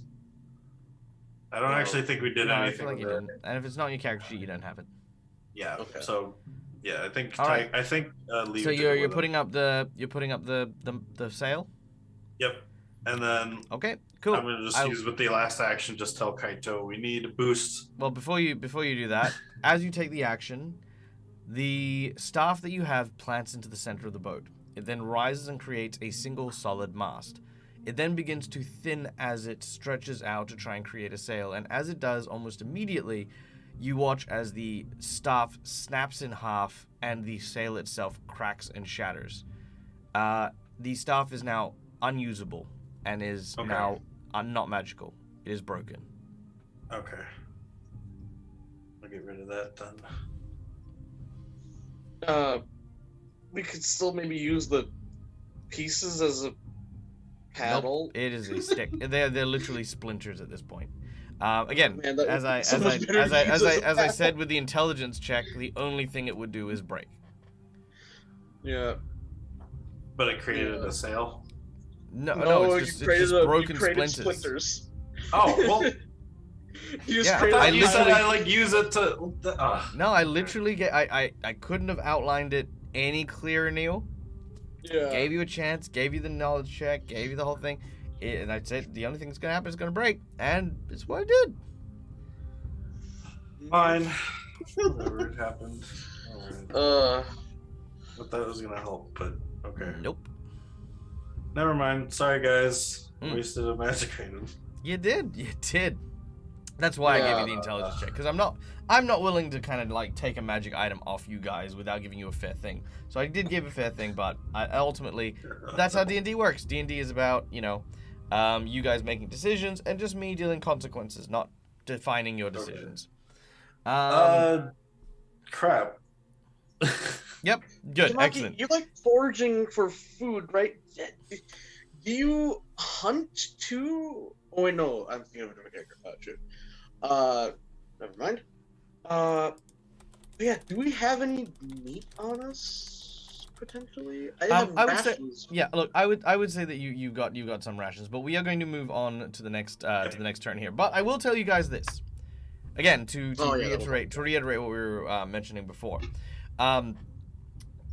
I don't actually think we did No, I anything feel like with you it. didn't. And if it's not on your character sheet, you don't have it. Yeah. Okay. So, yeah, I think All right. Leo. So did you're it with putting up the sail. Yep. And then Okay, cool. I'm gonna just use with the last action. Just tell Kaito we need a boost. Well, before you do that, as you take the action, the staff that you have plants into the center of the boat. It then rises and creates a single solid mast. It then begins to thin as it stretches out to try and create a sail, and as it does, almost immediately, you watch as the staff snaps in half and the sail itself cracks and shatters. The staff is now unusable and is now not magical. It is broken. Okay. I'll get rid of that then. We could still maybe use the pieces as a paddle. Nope, it is a stick. They're literally splinters at this point. Again, Man, that as would I be so much better to use as a said paddle. with the intelligence check, the only thing it would do is break. Yeah. But it created a sail. No, it's just broken splinters. Oh well. You just Yeah, created I a thought you said literally- I like use it to. No, I literally I couldn't have outlined it any clearer, Neil. Yeah. Gave you a chance, gave you the knowledge check, gave you the whole thing, and I said the only thing that's gonna happen is gonna break, and it's what I did. Fine. Whatever it happened. Alright. I thought it was gonna help, but okay. Nope. Never mind. Sorry, guys. Mm. Wasted a magic item. You did. That's why I gave you the intelligence check, because I'm not willing to kind of like take a magic item off you guys without giving you a fair thing. So I did give a fair thing, but ultimately, that's how D&D works. D&D is about, you guys making decisions and just me dealing consequences, not defining your decisions. Crap. Yep, good, Tamaki, excellent. you like foraging for food, right? Do you hunt too? Oh wait, no, I'm thinking of a different character. Never mind. Yeah, do we have any meat on us potentially? I would say, rations. yeah. Look, I would say that you got some rations, but we are going to move on to the next turn here. But I will tell you guys this, again, to reiterate what we were mentioning before.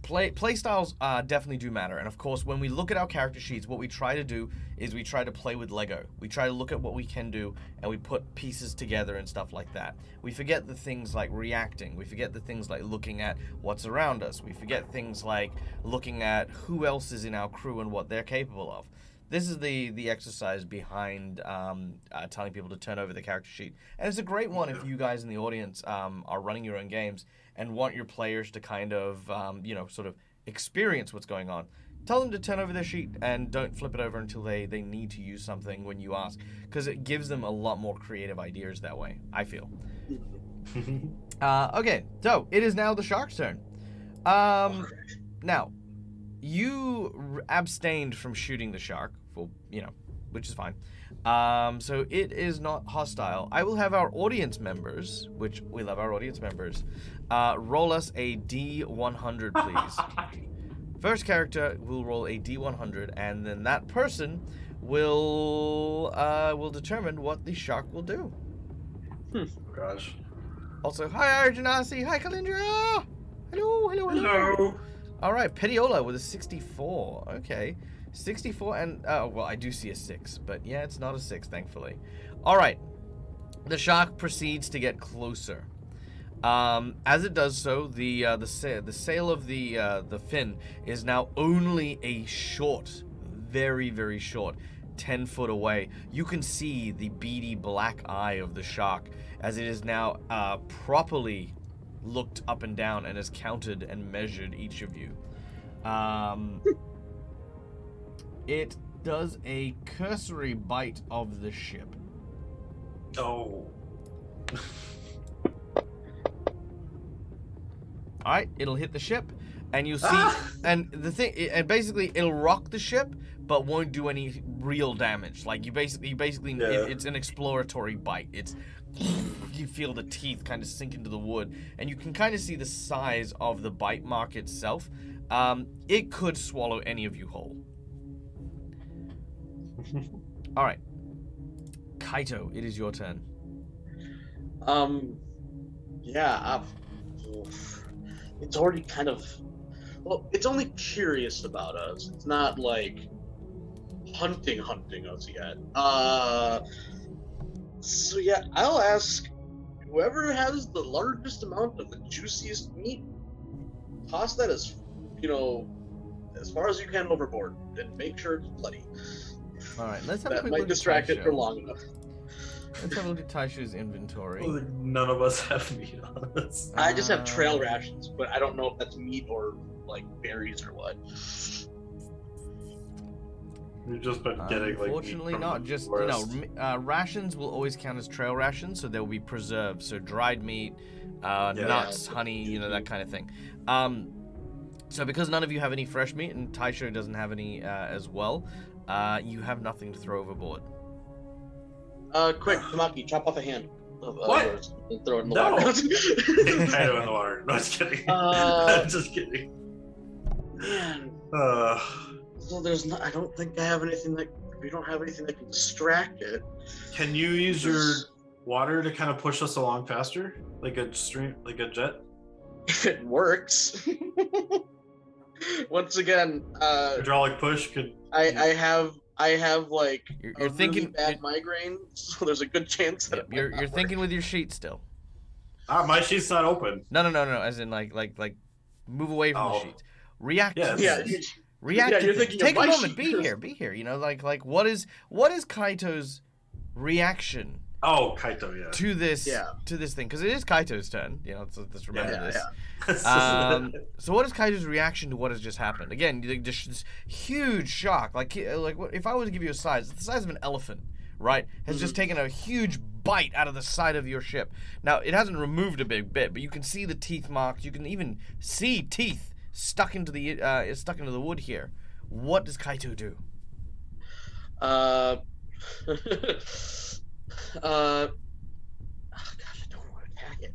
Play styles definitely do matter, and of course, when we look at our character sheets, what we try to do is we try to play with Lego. We try to look at what we can do, and we put pieces together and stuff like that. We forget the things like reacting. We forget the things like looking at what's around us. We forget things like looking at who else is in our crew and what they're capable of. This is the exercise behind telling people to turn over the character sheet, and it's a great one if you guys in the audience are running your own games and want your players to kind of sort of experience what's going on. Tell them to turn over their sheet and don't flip it over until they need to use something when you ask, because it gives them a lot more creative ideas that way, I feel. Okay, so it is now the shark's turn. Now, you abstained from shooting the shark, which is fine. So it is not hostile. I will have our audience members, which we love our audience members, roll us a D100, please. First character will roll a D100, and then that person will determine what the shark will do. Oh, gosh. Also, hi Arjanasi, hi Kalindra! Hello. All right, Petiola with a 64. Okay, 64 and well, I do see a 6, but yeah, it's not a 6, thankfully. All right, the shark proceeds to get closer. As it does so, the sail of the fin is now only a short, very, very short, 10 foot away. You can see the beady black eye of the shark as it is now properly looked up and down and has counted and measured each of you. It does a cursory bite of the ship. Oh. All right, it'll hit the ship, and you'll see, and the thing, and basically it'll rock the ship, but won't do any real damage. Like you basically, Yeah. it's an exploratory bite. It's you feel the teeth kind of sink into the wood, and you can kind of see the size of the bite mark itself. It could swallow any of you whole. All right, Kaito, it is your turn. Yeah. It's already kind of, well, it's only curious about us. It's not like hunting us yet. So yeah, I'll ask whoever has the largest amount of the juiciest meat, toss that as far as you can overboard, and make sure it's bloody. All right, let's have a That quick might look at distract it Taisho. for long enough. Let's have a look at Taisho's inventory. None of us have meat on us. I just have trail rations, but I don't know if that's meat or like berries or what. We've just been getting like. Unfortunately meat from not. the Just forest. rations will always count as trail rations, so they'll be preserved. So dried meat, nuts, honey, that kind of thing. So because none of you have any fresh meat and Taisho doesn't have any as well, you have nothing to throw overboard. Quick, Tamaki, chop off a hand. What? And throw it in the No. water. Kaito in the water. No, just kidding. I'm just kidding. Man. Uh, So there's not. I don't think I have anything that. We don't have anything that can distract it. can you use your water to kind of push us along faster, like a stream, like a jet? If it works. Once again, Hydraulic push could. I have like You're a thinking. really bad migraine, so there's a good chance that You're thinking with your sheet still. My sheet's not open. No. As in like move away from the Oh. sheet. React. Yeah, to Yeah, things. you- React. yeah, to you're things. thinking of Take a my moment. sheet. Be here. Like what is Kaito's reaction Oh, Kaito, yeah. to this thing? Because it is Kaito's turn. So let's remember this. So what is Kaito's reaction to what has just happened? Again, this huge shock. Like what, if I were to give you a size, it's the size of an elephant, right? Has just taken a huge bite out of the side of your ship. Now, it hasn't removed a big bit, but you can see the teeth marks. You can even see teeth stuck into the wood here. What does Kaito do? Oh gosh, I don't want to attack it.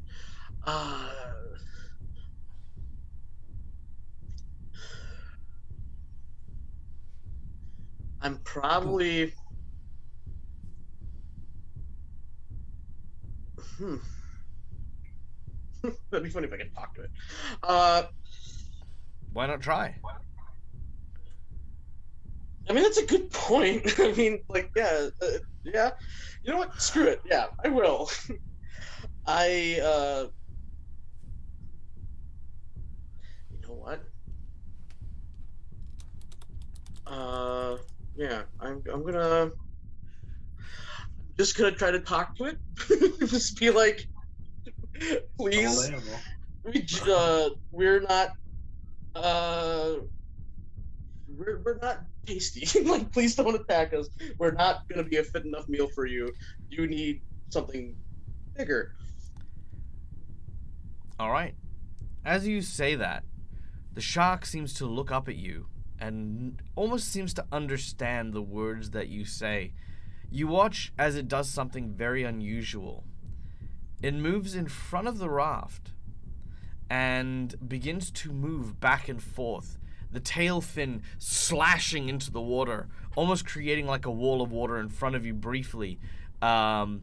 I'm probably. That'd be funny if I could talk to it. Why not try? I mean, that's a good point. I mean, like, yeah. You know what? Screw it. Yeah, I will. You know what? Yeah, I'm just gonna try to talk to it. Just be like, please, we're not tasty. Like, please don't attack us. We're not gonna be a fit enough meal for you. You need something bigger. All right. As you say that, the shark seems to look up at you and almost seems to understand the words that you say. You watch as it does something very unusual. It moves in front of the raft and begins to move back and forth, the tail fin slashing into the water, almost creating like a wall of water in front of you briefly. You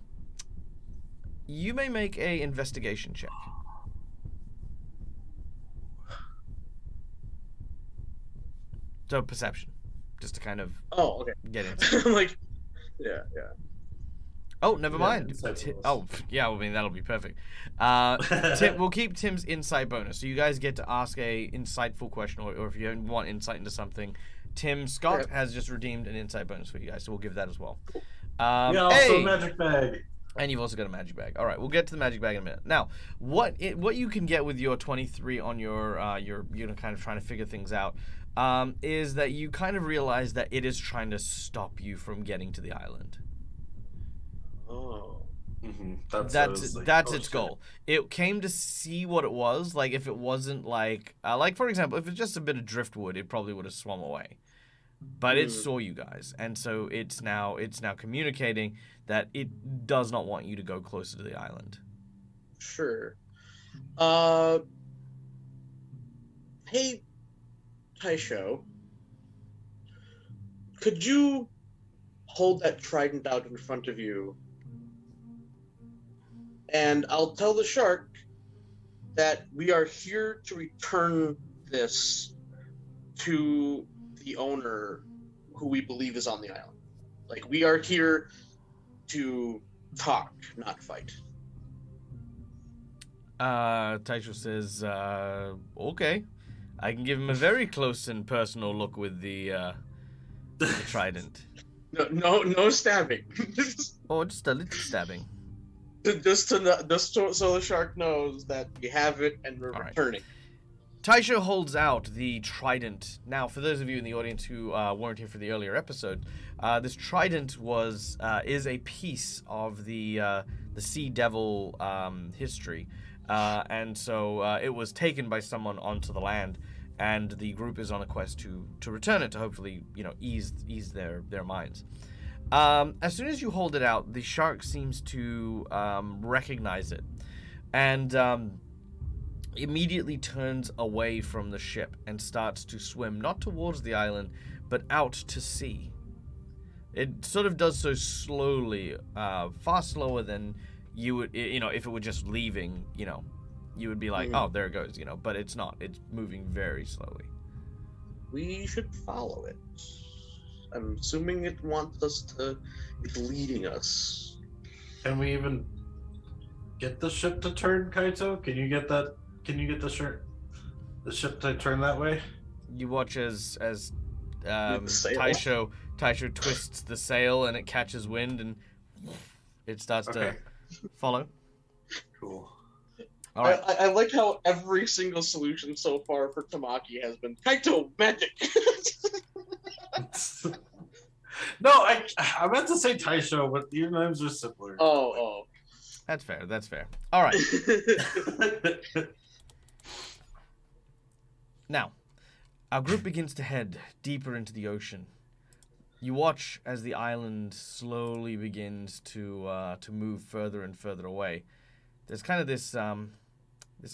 may make a investigation check. So perception, just to kind of Oh, okay. get into. I'm like, yeah. Oh, never Yeah, mind. insight bonus. Oh, yeah. I mean, that'll be perfect. Tim, we'll keep Tim's insight bonus, so you guys get to ask a insightful question, or if you want insight into something, Tim Scott Okay. has just redeemed an insight bonus for you guys, so we'll give that as well. Yeah, also magic bag. And you've also got a magic bag. All right, we'll get to the magic bag in a minute. Now, what you can get with your 23 on your kind of trying to figure things out, is that you kind of realize that it is trying to stop you from getting to the island. Oh. Mm-hmm. That's its goal. It came to see what it was. Like if it wasn't like for example, if it's just a bit of driftwood, it probably would have swum away. But it saw you guys, and so it's now communicating that it does not want you to go closer to the island. Sure. Hey, Taisho, could you hold that trident out in front of you? And I'll tell the shark that we are here to return this to the owner who we believe is on the island. Like, we are here to talk, not fight. Taisho says, okay. I can give him a very close and personal look with the trident. No stabbing. Or just a little stabbing. Just so the shark knows that we have it and we're returning. Taisho holds out the trident. Now, for those of you in the audience who weren't here for the earlier episode, this trident is a piece of the Sea Devil history, and so it was taken by someone onto the land, and the group is on a quest to return it to hopefully ease their minds. As soon as you hold it out, the shark seems to recognize it, and immediately turns away from the ship and starts to swim, not towards the island, but out to sea. It sort of does so slowly, far slower than you would, if it were just leaving, you would be like, oh, there it goes, but it's not. It's moving very slowly. We should follow it. I'm assuming it wants us to. It's leading us. Can we even get the ship to turn, Kaito? Can you get that? Can you get the ship to turn that way? You watch as Taisho twists the sail and it catches wind and it starts to follow. Cool. All right. I like how every single solution so far for Tamaki has been Kaito magic. No, I meant to say Taisho, but your names are simpler. Oh. That's fair. All right. Now, our group begins to head deeper into the ocean. You watch as the island slowly begins to move further and further away. There's kind of this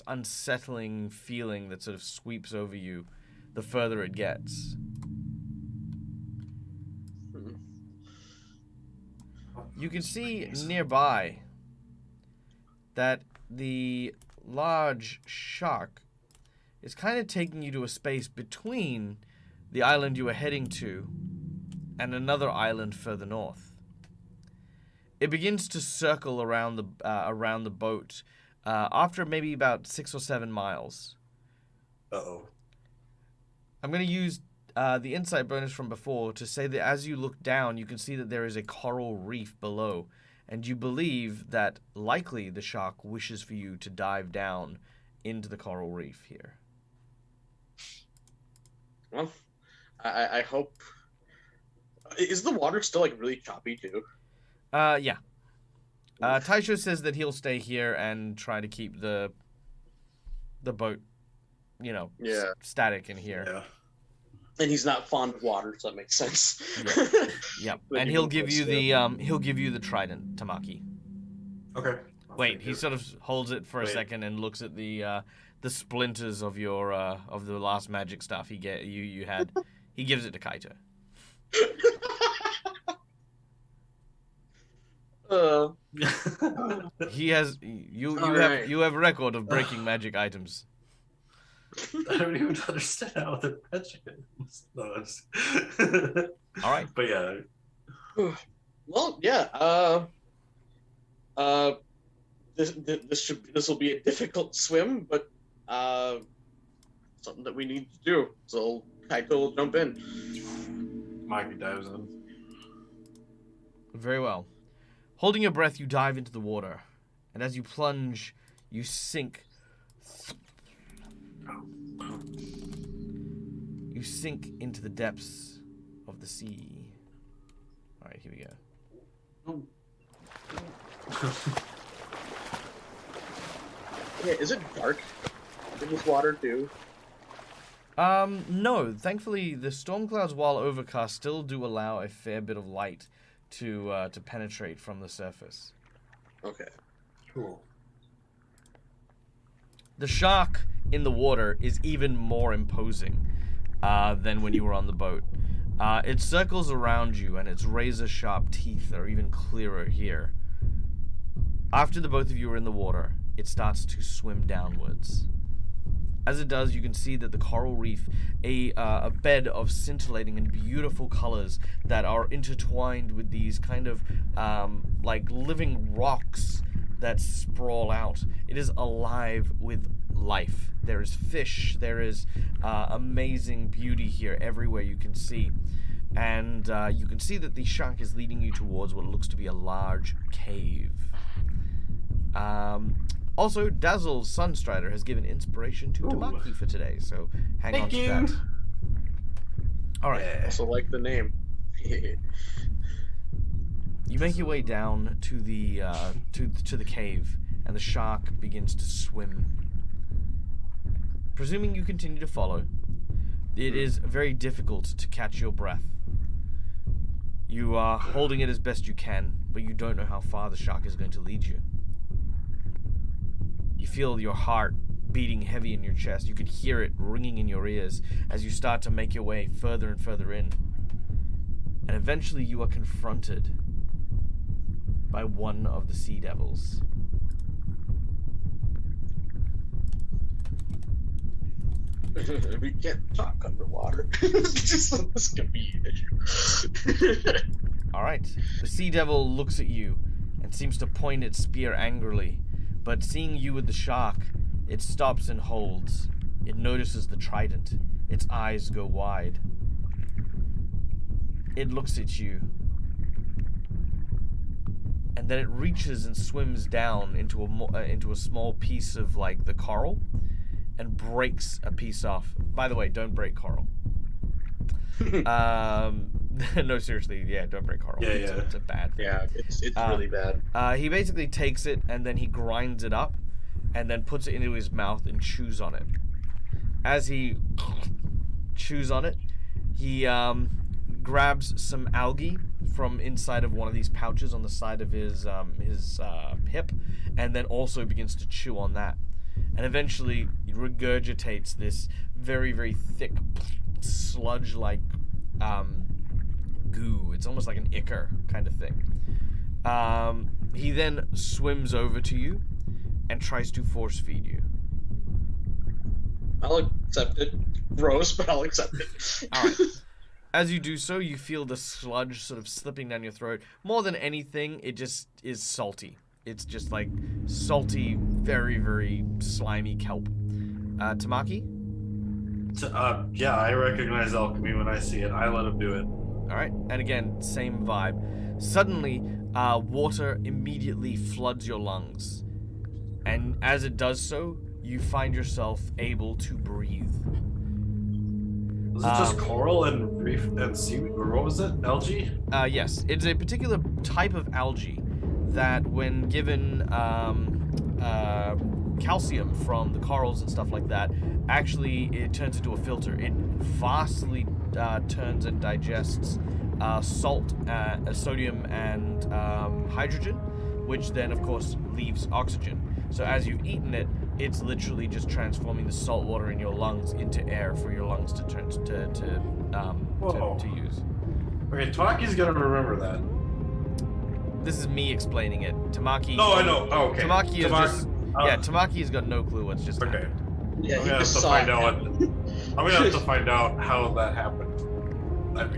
unsettling feeling that sort of sweeps over you the further it gets. You can see nearby that the large shark is kind of taking you to a space between the island you were heading to and another island further north. It begins to circle around the boat after maybe about 6 or 7 miles. Uh-oh. I'm going to use the insight bonus from before to say that as you look down, you can see that there is a coral reef below, and you believe that likely the shark wishes for you to dive down into the coral reef here. Well, I hope. Is the water still like really choppy too? Yeah. Taisho says that he'll stay here and try to keep the boat, static in here. Yeah. And he's not fond of water, so that makes sense. Yep. And he'll give you the trident, Tamaki. Okay. Wait, he sort of holds it for a second and looks at the splinters of your of the last magic stuff you had. He gives it to Kaito. Uh, He has you have record of breaking magic items. I don't even understand how they're magic. No, All right. But yeah. Well, yeah. This will be a difficult swim, but something that we need to do. So Kaito will jump in. Maki dives in. Very well. Holding your breath, you dive into the water, and as you plunge, you sink. You sink into the depths of the sea. All right, here we go. Yeah, is it dark in this water too? No. Thankfully, the storm clouds, while overcast, still do allow a fair bit of light to penetrate from the surface. Okay. Cool. The shark in the water is even more imposing than when you were on the boat. It circles around you, and its razor-sharp teeth are even clearer here. After the both of you are in the water, it starts to swim downwards. As it does, you can see that the coral reef, a bed of scintillating and beautiful colors that are intertwined with these kind of like living rocks that sprawl out. It is alive with life. There is fish. There is amazing beauty here everywhere you can see. And you can see that the shark is leading you towards what looks to be a large cave. Also, Dazzle's Sunstrider has given inspiration to Tamaki for today, so hang on to that. All right. I also like the name. You make your way down to the to the cave, and the shark begins to swim. Presuming you continue to follow, it is very difficult to catch your breath. You are holding it as best you can, but you don't know how far the shark is going to lead you. You feel your heart beating heavy in your chest. You can hear it ringing in your ears as you start to make your way further and further in. And eventually you are confronted by one of the sea devils. We can't talk underwater. This could be an issue. Alright. The sea devil looks at you and seems to point its spear angrily. But seeing you with the shark, it stops and holds. It notices the trident. Its eyes go wide. It looks at you. And then it reaches and swims down into a small piece of like the coral and breaks a piece off. By the way, don't break coral. No, seriously, yeah, don't break coral. It's a bad thing. Yeah, it's really bad. He basically takes it and then he grinds it up and then puts it into his mouth and chews on it. As he chews on it, he grabs some algae from inside of one of these pouches on the side of his hip, and then also begins to chew on that. And eventually he regurgitates this very, very thick sludge-like goo. It's almost like an ichor kind of thing. He then swims over to you and tries to force feed you. I'll accept it. Gross, but I'll accept it. Alright. As you do so, you feel the sludge sort of slipping down your throat. More than anything, it just is salty. It's just like salty, very, very slimy kelp. Tamaki? Yeah, I recognize alchemy when I see it. I let him do it. Alright, and again, same vibe. Suddenly, water immediately floods your lungs. And as it does so, you find yourself able to breathe. Was it just coral and reef and seaweed, or what was it? Algae? Yes, it's a particular type of algae that, when given calcium from the corals and stuff like that, actually it turns into a filter. It vastly turns and digests salt, sodium, and hydrogen, which then, of course, leaves oxygen. So as you've eaten it, it's literally just transforming the salt water in your lungs into air for your lungs to turn to use. Okay, Tamaki's gonna remember that. This is me explaining it. Tamaki. Oh, I know. Oh, okay. Tamaki is just. Yeah, Tamaki has got no clue what's just happened. Yeah, I'm he gonna have just to saw find it out. happen. I'm gonna have to find out how that happened.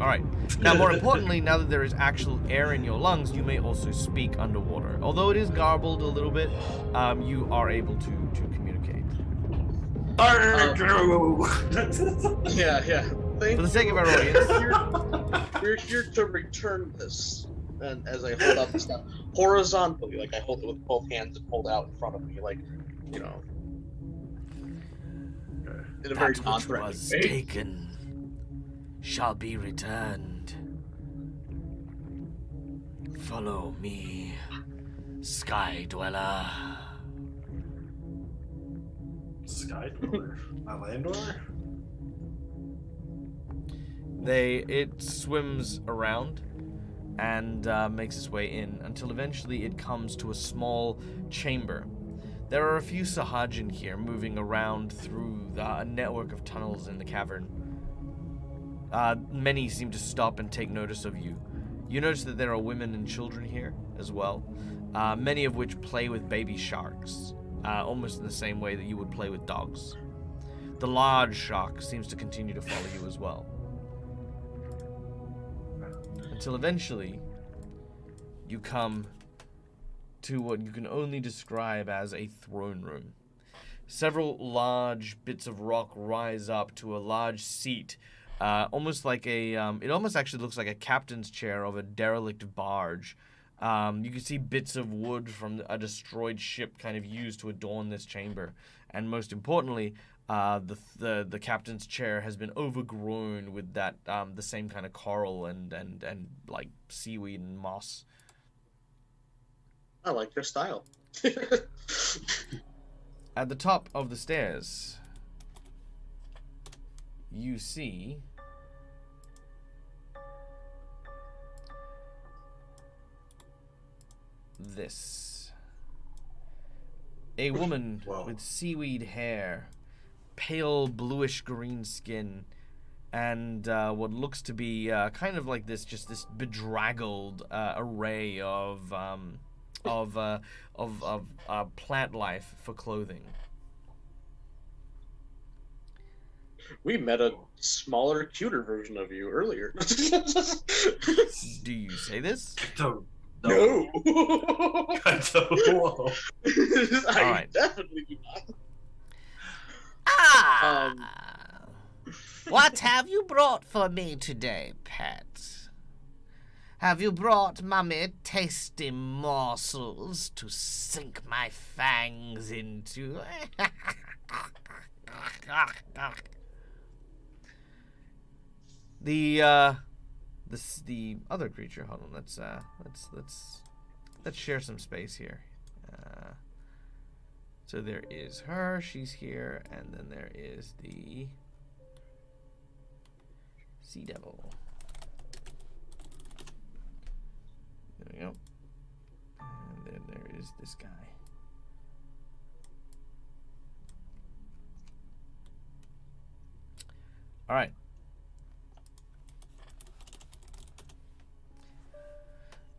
All right. Now, more importantly, now that there is actual air in your lungs, you may also speak underwater. Although it is garbled a little bit, you are able to communicate. Yeah. Thank For the sake you. of our audience, We're here to return this. And as I hold out the stuff horizontally, like I hold it with both hands and hold it out in front of me, like, you know, in a very that which non-threatening was way. taken shall be returned. Follow me, Sky Dweller. Sky Dweller? My land dweller? It swims around and makes its way in until eventually it comes to a small chamber. There are a few Sahajin here moving around through a network of tunnels in the cavern. Many seem to stop and take notice of you. You notice that there are women and children here as well, many of which play with baby sharks, almost in the same way that you would play with dogs. The large shark seems to continue to follow you as well. Until eventually, you come to what you can only describe as a throne room. Several large bits of rock rise up to a large seat, almost like it almost actually looks like a captain's chair of a derelict barge. You can see bits of wood from a destroyed ship kind of used to adorn this chamber. And most importantly, the captain's chair has been overgrown with that the same kind of coral and like seaweed and moss. I like your style. At the top of the stairs, you see this. A woman with seaweed hair, pale bluish green skin, and what looks to be kind of like this bedraggled array of plant life for clothing. We met a smaller, cuter version of you earlier. Do you say this? No. I don't know. I definitely do not. What have you brought for me today, pet? Have you brought Mummy tasty morsels to sink my fangs into? The other creature. Hold on. Let's share some space here. So there is her. She's here, and then there is the Sea Devil. There we go. And then there is this guy. All right.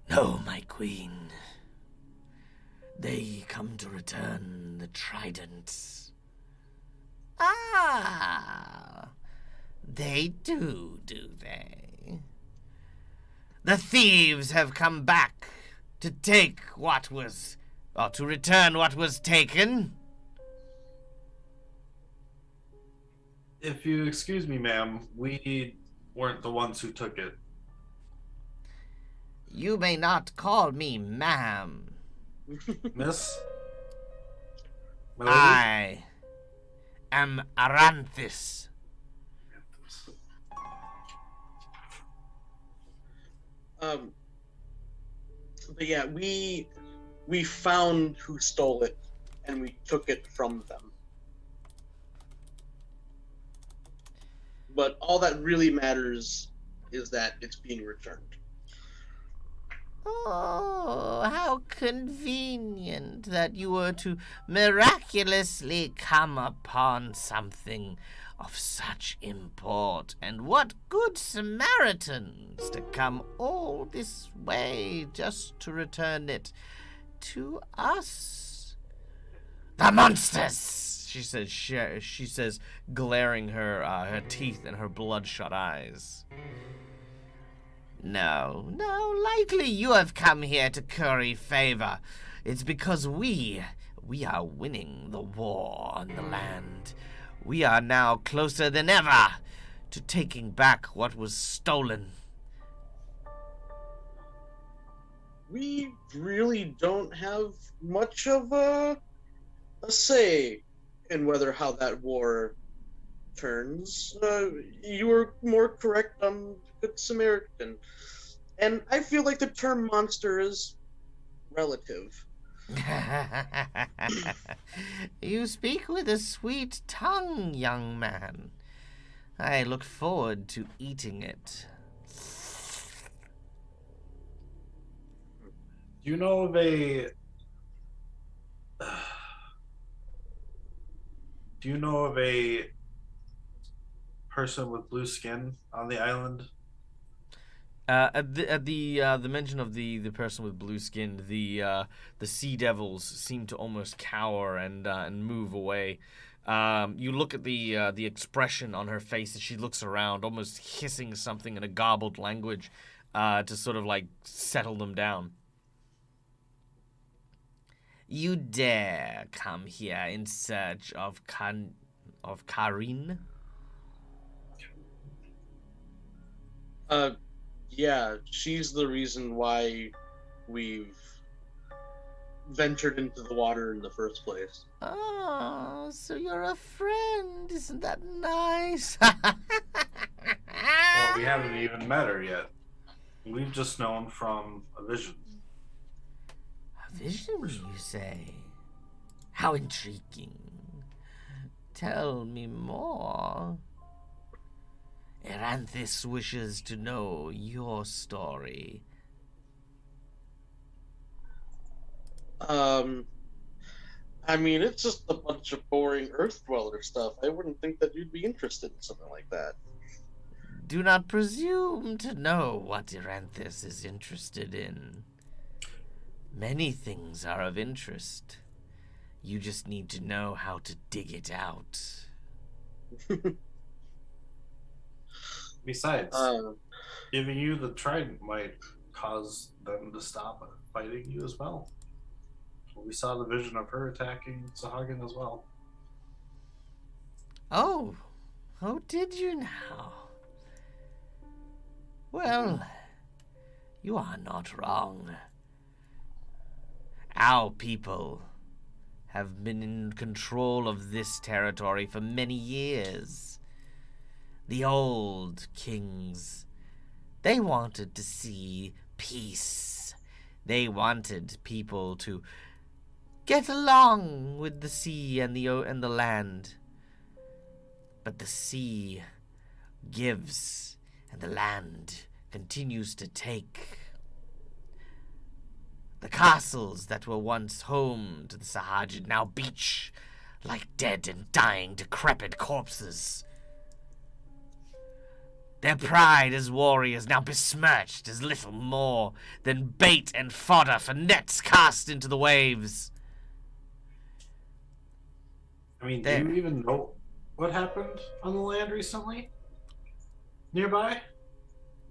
No, my queen. They come to return the Trident. Ah, they do they? The thieves have come back to take what was, or to return what was taken. If you excuse me, ma'am, we weren't the ones who took it. You may not call me ma'am. Miss? My lady? I am Aranthis. But yeah, we found who stole it, and we took it from them. But all that really matters is that it's being returned. Oh, how convenient that you were to miraculously come upon something of such import, and what good Samaritans to come all this way just to return it to us. The monsters she says, glaring her teeth and her bloodshot eyes. No, likely you have come here to curry favor. It's because we are winning the war on the land. We are now closer than ever to taking back what was stolen. We really don't have much of a say in how that war turns. You were more correct on Good Samaritan. And I feel like the term monster is relative. You speak with a sweet tongue, young man. I look forward to eating it. Do you know of a... Do you know of a person with blue skin on the island? At the mention of the person with blue skin, the sea devils seem to almost cower and move away. You look at the expression on her face as she looks around, almost hissing something in a garbled language, to sort of like settle them down. You dare come here in search of Karin? Yeah, she's the reason why we've ventured into the water in the first place. Oh, so you're a friend. Isn't that nice? Well, we haven't even met her yet. We've just known from a vision. A vision, you say? How intriguing. Tell me more. Eranthis wishes to know your story. I mean, it's just a bunch of boring Earth Dweller stuff. I wouldn't think that you'd be interested in something like that. Do not presume to know what Eranthis is interested in. Many things are of interest. You just need to know how to dig it out. Besides, giving you the Trident might cause them to stop fighting you as well. We saw the vision of her attacking Sahagin as well. Oh, did you now? Well, you are not wrong. Our people have been in control of this territory for many years. The old kings, they wanted to see peace. They wanted people to get along with the sea and the land. But the sea gives, and the land continues to take. The castles that were once home to the Sahajid now beach like dead and dying, decrepit corpses. Their pride as warriors now besmirched as little more than bait and fodder for nets cast into the waves. I mean, do you even know what happened on the land recently? Nearby?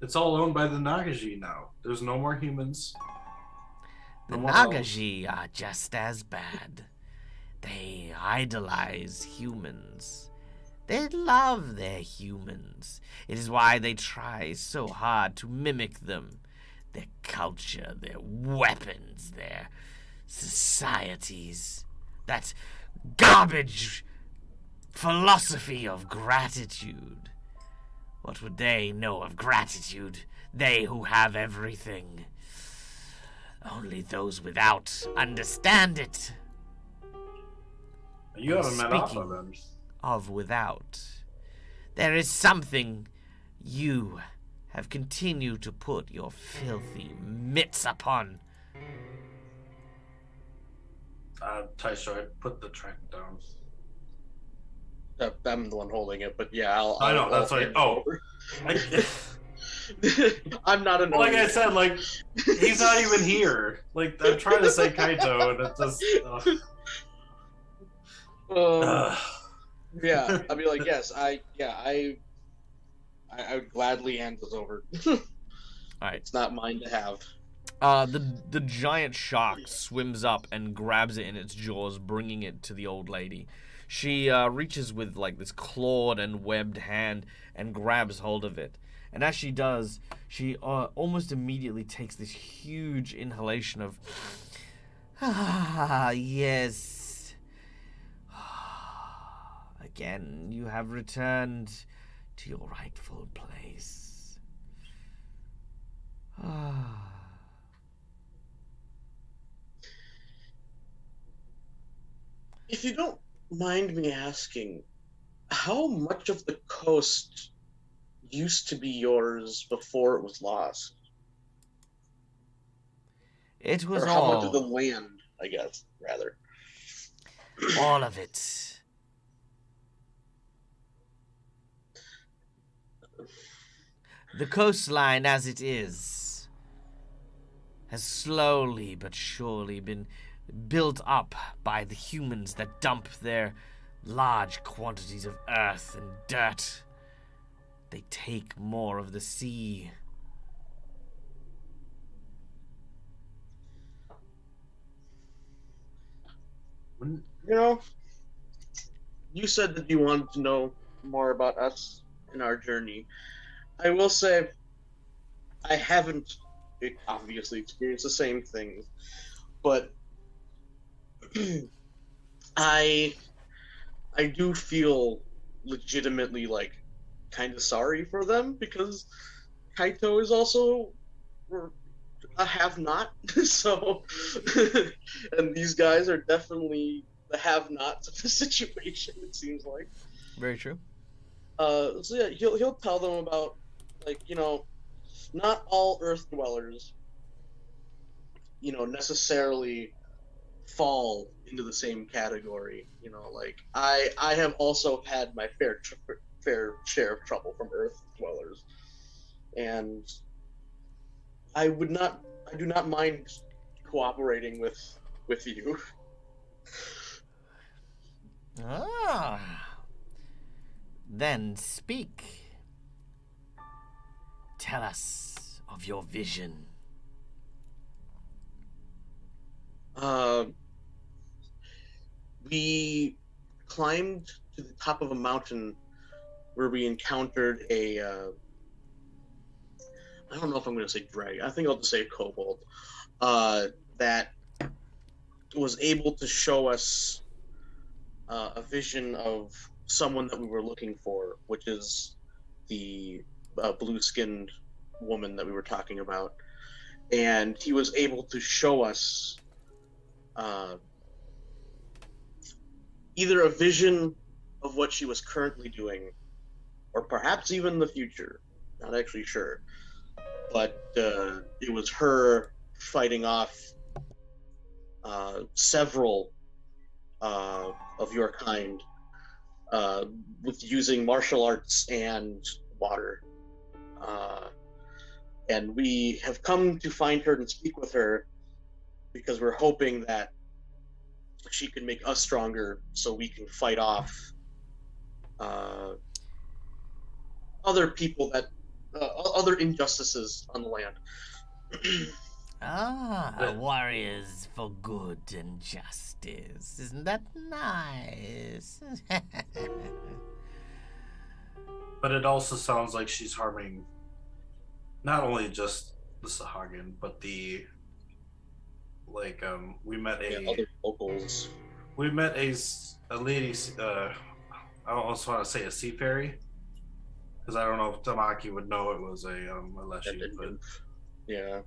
It's all owned by the Nagaji now. There's no more humans. The Nagaji are just as bad. They idolize humans. They love their humans. It is why they try so hard to mimic them. Their culture, their weapons, their societies. That garbage philosophy of gratitude. What would they know of gratitude? They who have everything. Only those without understand it. You haven't met off of them. Of without, there is something you have continued to put your filthy mitts upon. Taisho, put the Trident down. I'm the one holding it, but yeah, I know, that's right. Oh. I'm not annoying. Like I said, like, he's not even here. Like, I'm trying to say Kaito, and it just... Ugh. Yeah, I'd be like, yes, I would gladly hand this over. All right. It's not mine to have. The giant shark swims up and grabs it in its jaws, bringing it to the old lady. She reaches with like this clawed and webbed hand and grabs hold of it. And as she does, she almost immediately takes this huge inhalation of, yes. Again, you have returned to your rightful place. If you don't mind me asking, how much of the coast used to be yours before it was lost? It was Or how much all of the land, I guess, rather. all of it. The coastline as it is has slowly but surely been built up by the humans that dump their large quantities of earth and dirt. They take more of the sea. You know, you said that you wanted to know more about us and our journey. I will say, I haven't obviously experienced the same thing, but I do feel legitimately like kind of sorry for them because Kaito is also a have-not. So, and these guys are definitely the have-nots of the situation. It seems like. Very true. So yeah, he'll tell them about, like, not all Earth dwellers, necessarily fall into the same category. Like I have also had my fair share of trouble from Earth dwellers, and I do not mind cooperating with you. Then speak. Tell us of your vision. We climbed to the top of a mountain where we encountered a I don't know if I'm going to say dragon. I think I'll just say a kobold that was able to show us a vision of someone that we were looking for, which is the blue-skinned woman that we were talking about. And he was able to show us either a vision of what she was currently doing, or perhaps even the future. Not actually sure. But it was her fighting off several of your kind with using martial arts and water. And we have come to find her and speak with her because we're hoping that she can make us stronger so we can fight off other people other injustices on the land. Warriors for good and justice. Isn't that nice? But it also sounds like she's harming not only just the Sahagin, but the we met other locals. We met a lady. I also want to say a sea fairy, because I don't know if Tamaki would know it was a Leshy, but yeah.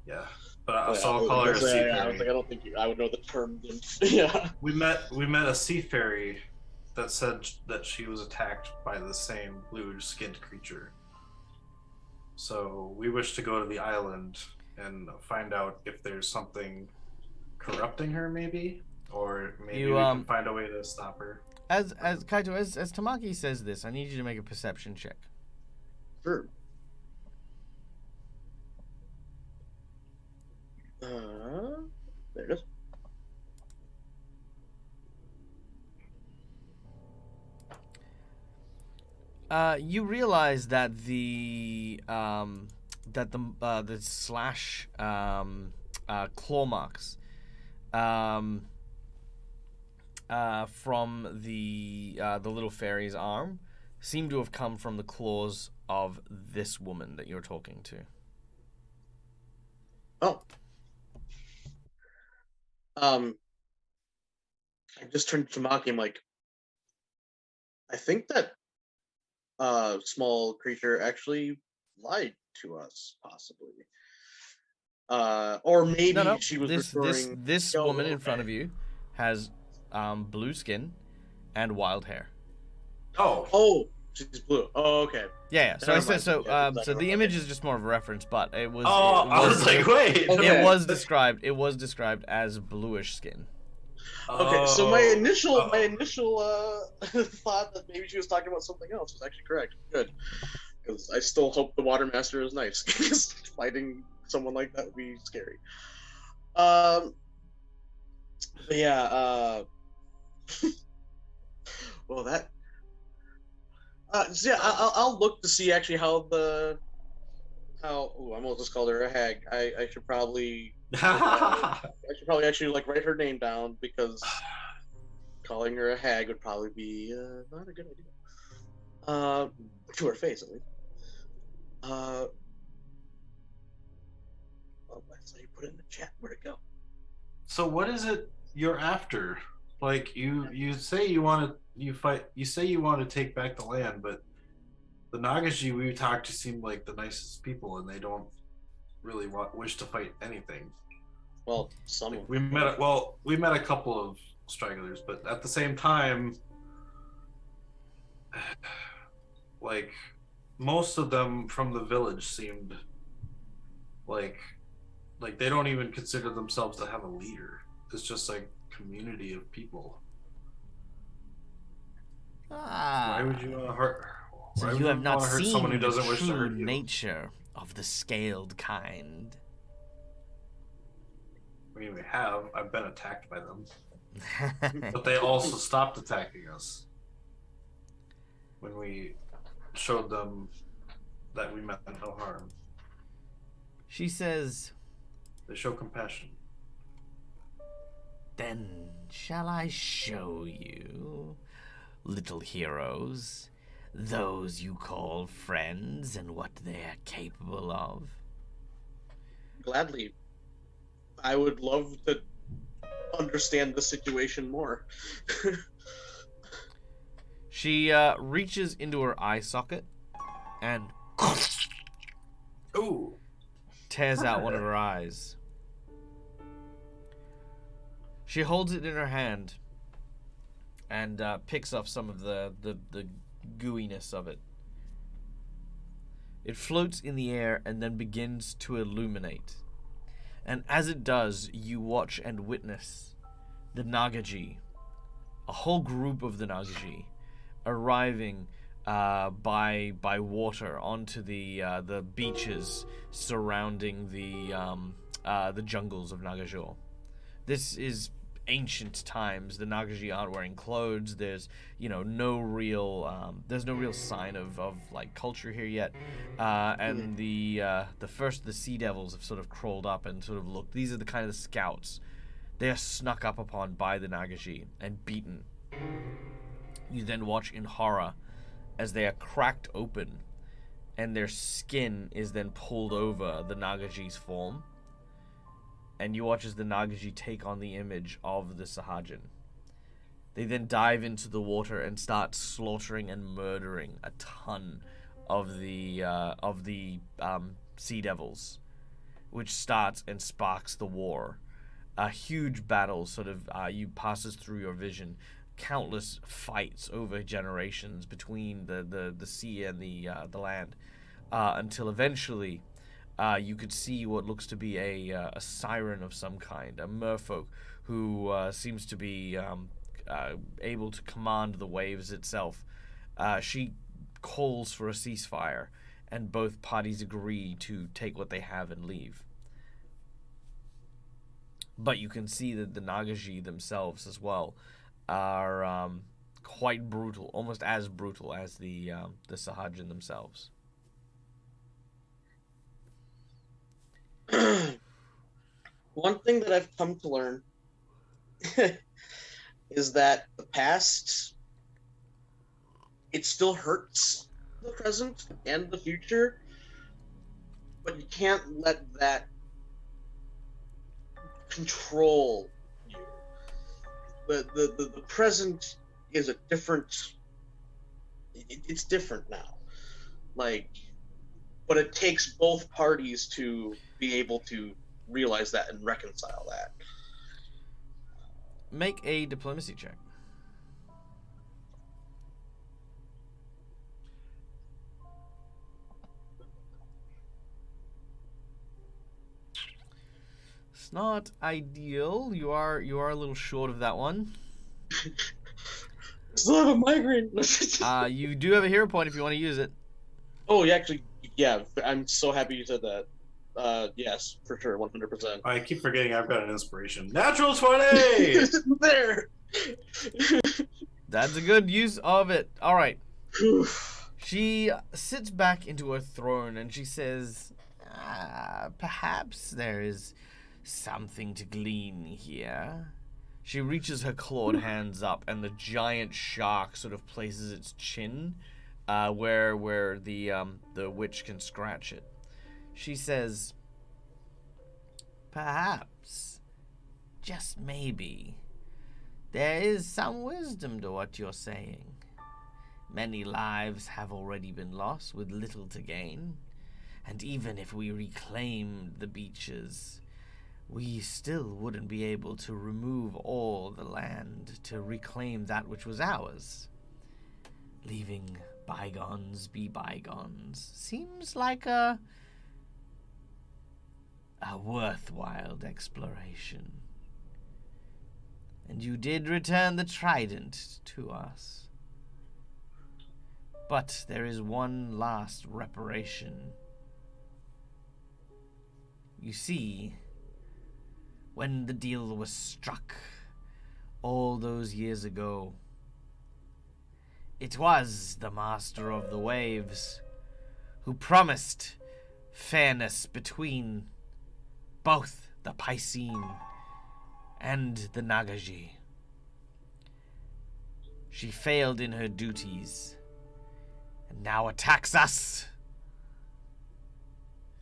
But so I'll call her a sea fairy. I don't think I would know the term. Yeah. We met a sea fairy that said that she was attacked by the same blue-skinned creature. So we wish to go to the island and find out if there's something corrupting her, maybe, or maybe we can find a way to stop her. As Kaito, as Tamaki says this, I need you to make a perception check. Sure. There it is. You realize that the slash claw marks from the little fairy's arm seem to have come from the claws of this woman that you're talking to. Oh. I just turned to Maki. I'm like, I think that small creature actually lied to us, possibly. Or maybe No. she was This woman in front of you has blue skin and wild hair. Oh, she's blue. Oh, okay. Yeah. So I Never said mind. Yeah, so. The image is just more of a reference, but it was. I was like, wait. Okay. It was described. It was described as bluish skin. Okay, so my initial Oh. thought that maybe she was talking about something else was actually correct. Good, because I still hope the Water Master is nice. Because fighting someone like that would be scary. But yeah. Well, that. So yeah, I'll look to see actually how. Oh, I almost just called her a hag. I should probably. I should probably actually like write her name down, because calling her a hag would probably be not a good idea. To her face at least. Oh, that's how you put it in the chat. Where'd it go? So what is it you're after? Like you say you want to take back the land, but the Nagashi we talked to seem like the nicest people, and they don't really wish to fight anything. Well, some Like, we met a couple of stragglers, but at the same time, like most of them from the village seemed like they don't even consider themselves to have a leader. It's just like community of people. Why would you want to hurt? So Why would you have not wanna hurt seen someone who the doesn't wish to true hurt you? nature of the scaled kind. I mean, we have. I've been attacked by them, but they also stopped attacking us when we showed them that we meant no harm. She says, They show compassion. "Then shall I show you, little heroes, those you call friends and what they are capable of?" Gladly. I would love to understand the situation more. She reaches into her eye socket and Ooh. tears out one of her eyes. She holds it in her hand and picks up some of the gooiness of it. It floats in the air and then begins to illuminate. And as it does, you watch and witness the Nagaji, a whole group of the Nagaji, arriving by water onto the beaches surrounding the jungles of Nagajor. This is ancient times. The Nagaji aren't wearing clothes. There's no real sign of like culture here yet. And the sea devils have sort of crawled up and sort of looked. These are the kind of scouts. They are snuck up upon by the Nagaji and beaten. You then watch in horror as they are cracked open and their skin is then pulled over the Nagaji's form. And you watch as the Nagaji take on the image of the Sahajin. They then dive into the water and start slaughtering and murdering a ton of the sea devils, which starts and sparks the war. A huge battle sort of passes through your vision. Countless fights over generations between the sea and the land, until eventually you could see what looks to be a siren of some kind, a merfolk who seems to be able to command the waves itself. She calls for a ceasefire, and both parties agree to take what they have and leave. But you can see that the Nagaji themselves as well are quite brutal, almost as brutal as the Sahajin themselves. One thing that I've come to learn is that the past, it still hurts the present and the future, but you can't let that control you. The present is a different, it's different now. Like, but it takes both parties to be able to realize that and reconcile that. Make a diplomacy check. It's not ideal. You are a little short of that one. Still have a migraine. You do have a hero point if you want to use it. Oh, yeah, actually, yeah. I'm so happy you said that. Yes, for sure, 100%. I keep forgetting I've got an inspiration. Natural 20! There. That's a good use of it. All right. She sits back into her throne and she says, perhaps there is something to glean here. She reaches her clawed hands up and the giant shark sort of places its chin where the witch can scratch it. She says, perhaps, just maybe, there is some wisdom to what you're saying. Many lives have already been lost with little to gain, and even if we reclaimed the beaches, we still wouldn't be able to remove all the land to reclaim that which was ours. Leaving bygones be bygones seems like a worthwhile exploration. And you did return the Trident to us. But there is one last reparation. You see, when the deal was struck all those years ago, it was the Master of the Waves who promised fairness between both the Piscine and the Nagaji. She failed in her duties and now attacks us.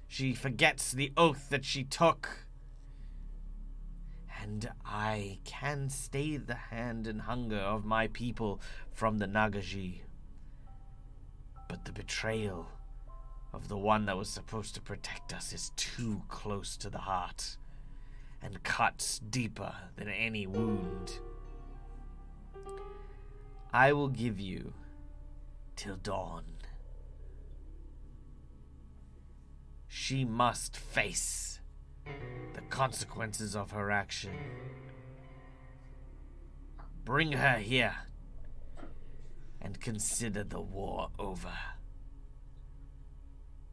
She forgets the oath that she took. And I can stay the hand and hunger of my people from the Nagaji. But the betrayal of the one that was supposed to protect us is too close to the heart and cuts deeper than any wound. I will give you till dawn. She must face the consequences of her action. Bring her here and consider the war over.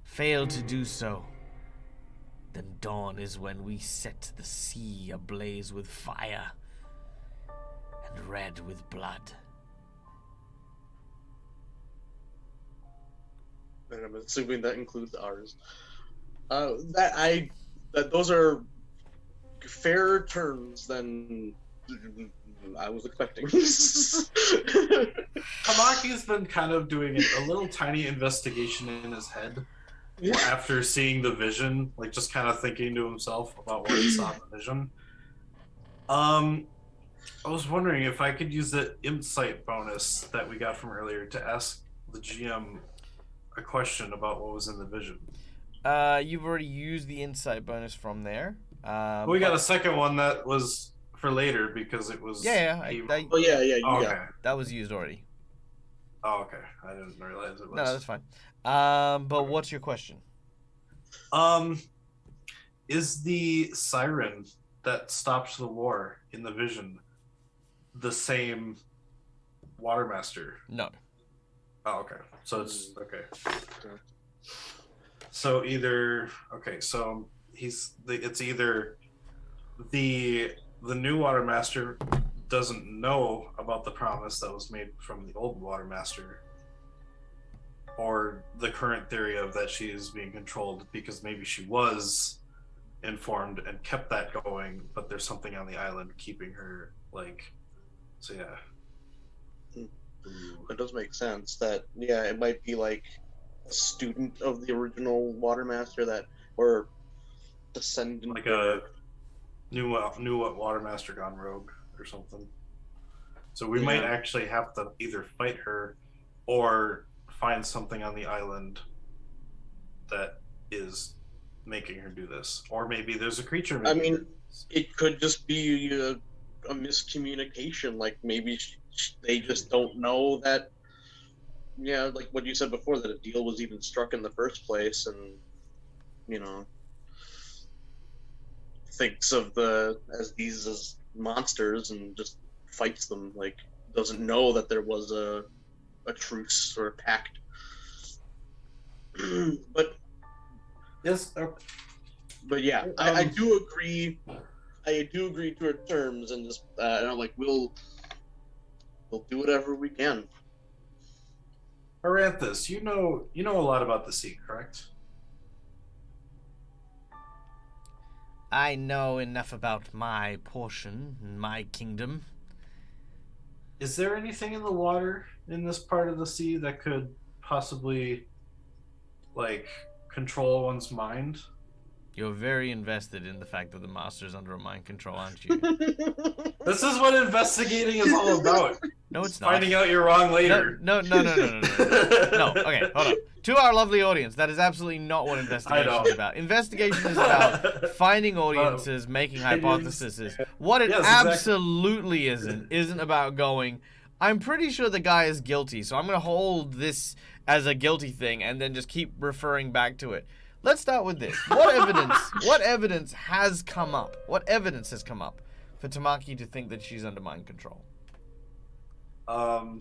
Fail to do so, then dawn is when we set the sea ablaze with fire and red with blood. And I'm assuming that includes ours. Those are fairer terms than I was expecting. Tamaki's been kind of doing a little tiny investigation in his head after seeing the vision, like just kind of thinking to himself about what he saw in the vision. I was wondering if I could use the insight bonus that we got from earlier to ask the GM a question about what was in the vision. You've already used the insight bonus from there. We got a second one that was for later because it was. You got. That was used already. Oh, okay. I didn't realize it was. No, that's fine. But what's your question? Is the siren that stopped the war in the vision the same Watermaster? No. Oh, okay. So it's okay. So either so it's either the new Watermaster doesn't know about the promise that was made from the old Water Master, or the current theory of that she is being controlled because maybe she was informed and kept that going, but there's something on the island keeping her, like, so yeah. It does make sense that, yeah, it might be like a student of the original Water Master that, or descendant. Like a new Water Master gone rogue or something. So we might actually have to either fight her or find something on the island that is making her do this. Or maybe there's a creature. I mean, it could just be a miscommunication. Like maybe they just don't know that. Yeah, like what you said before, that a deal was even struck in the first place, and thinks of these as monsters and just fights them. Like doesn't know that there was a truce or a pact. But yes. But yeah, I do agree. I do agree to her terms, and just like we'll do whatever we can. Aranthus, you know a lot about the sea, correct? I know enough about my portion, my kingdom. Is there anything in the water in this part of the sea that could possibly, like, control one's mind? You're very invested in the fact that the master's under a mind control, aren't you? This is what investigating is all about. No, it's not. Finding out you're wrong later. No. No, okay, hold on. To our lovely audience, that is absolutely not what investigation is about. Investigation is about finding audiences, making hypotheses. What it absolutely isn't about going, I'm pretty sure the guy is guilty, so I'm going to hold this as a guilty thing and then just keep referring back to it. Let's start with this. What evidence has come up? What evidence has come up for Tamaki to think that she's under mind control? I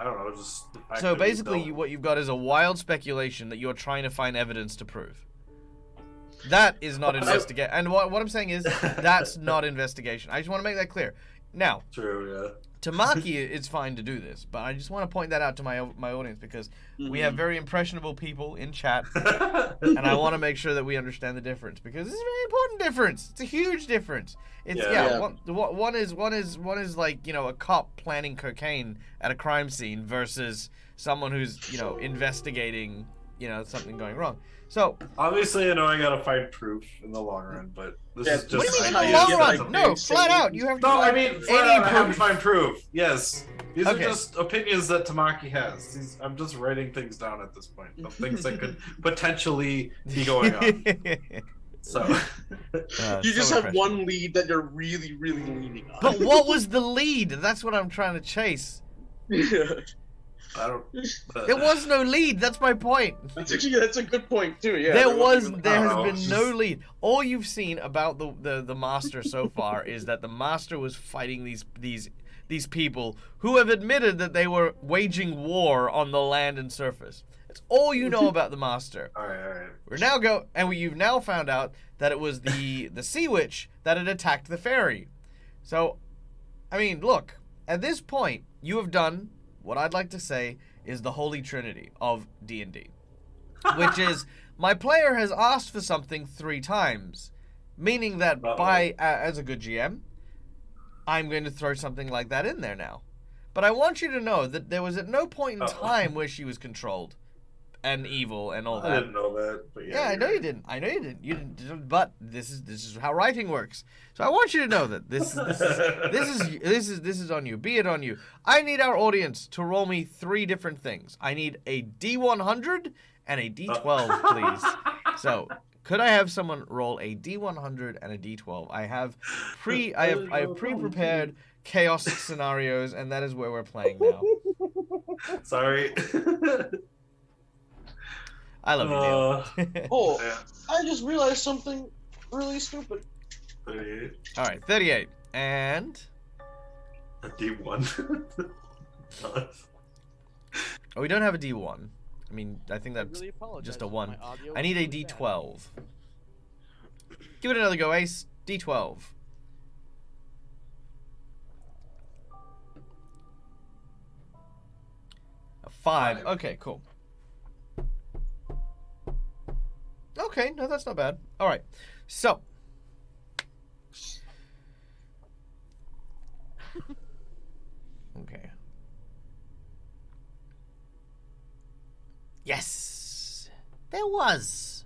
don't know, just the fact So that basically, what you've got is a wild speculation that you're trying to find evidence to prove. That is not investigation. And what I'm saying is, that's not investigation. I just want to make that clear. Now, true, yeah. Tamaki is fine to do this, but I just want to point that out to my audience because we have very impressionable people in chat, and I want to make sure that we understand the difference because it's a very important difference. It's a huge difference. It's one is like a cop planning cocaine at a crime scene versus someone who's investigating something going wrong. So obviously, I know I gotta find proof in the long run, but this is just. What do you mean in the long run? No, flat out. You have to. No, I mean, flat out, I have to find proof. Yes, these are just opinions that Tamaki has. I'm just writing things down at this point of things that could potentially be going on. So you just have one lead that you're really, really leaning on. But what was the lead? That's what I'm trying to chase. I don't. There was no lead. That's my point. That's a good point too. Yeah. There has been no lead. All you've seen about the master so far is that the master was fighting these people who have admitted that they were waging war on the land and surface. That's all you know about the master. All right. You've now found out that it was the sea witch that had attacked the ferry. So, I mean, look. At this point, you have done what I'd like to say is the holy trinity of D&D, which is my player has asked for something 3 times, meaning that as a good GM, I'm going to throw something like that in there now. But I want you to know that there was at no point in time where she was controlled and evil and all that. I didn't know that, but yeah. I know you didn't. You didn't. But this is how writing works. So I want you to know that this is on you. Be it on you. I need our audience to roll me 3 different things. I need a D100 and a D12, please. So could I have someone roll a D100 and a D12? I have pre-prepared chaos scenarios, and that is where we're playing now. Sorry. I love you, Neil. I just realized something really stupid. 38. All right, 38. And? A D1. Oh, we don't have a D1. I mean, I think that's just a 1. I need a D12. Give it another go, Ace. D12. 5. Okay, cool. Okay, no, that's not bad. All right, so. Okay. Yes, there was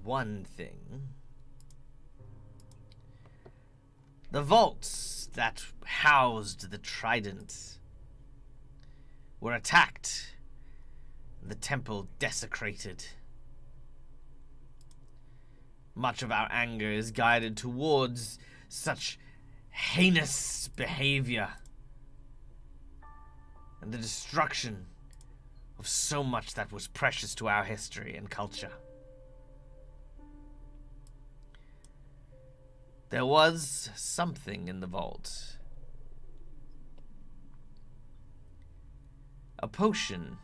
one thing. The vaults that housed the Trident were attacked, the temple desecrated. Much of our anger is guided towards such heinous behavior and the destruction of so much that was precious to our history and culture. There was something in the vault. A potion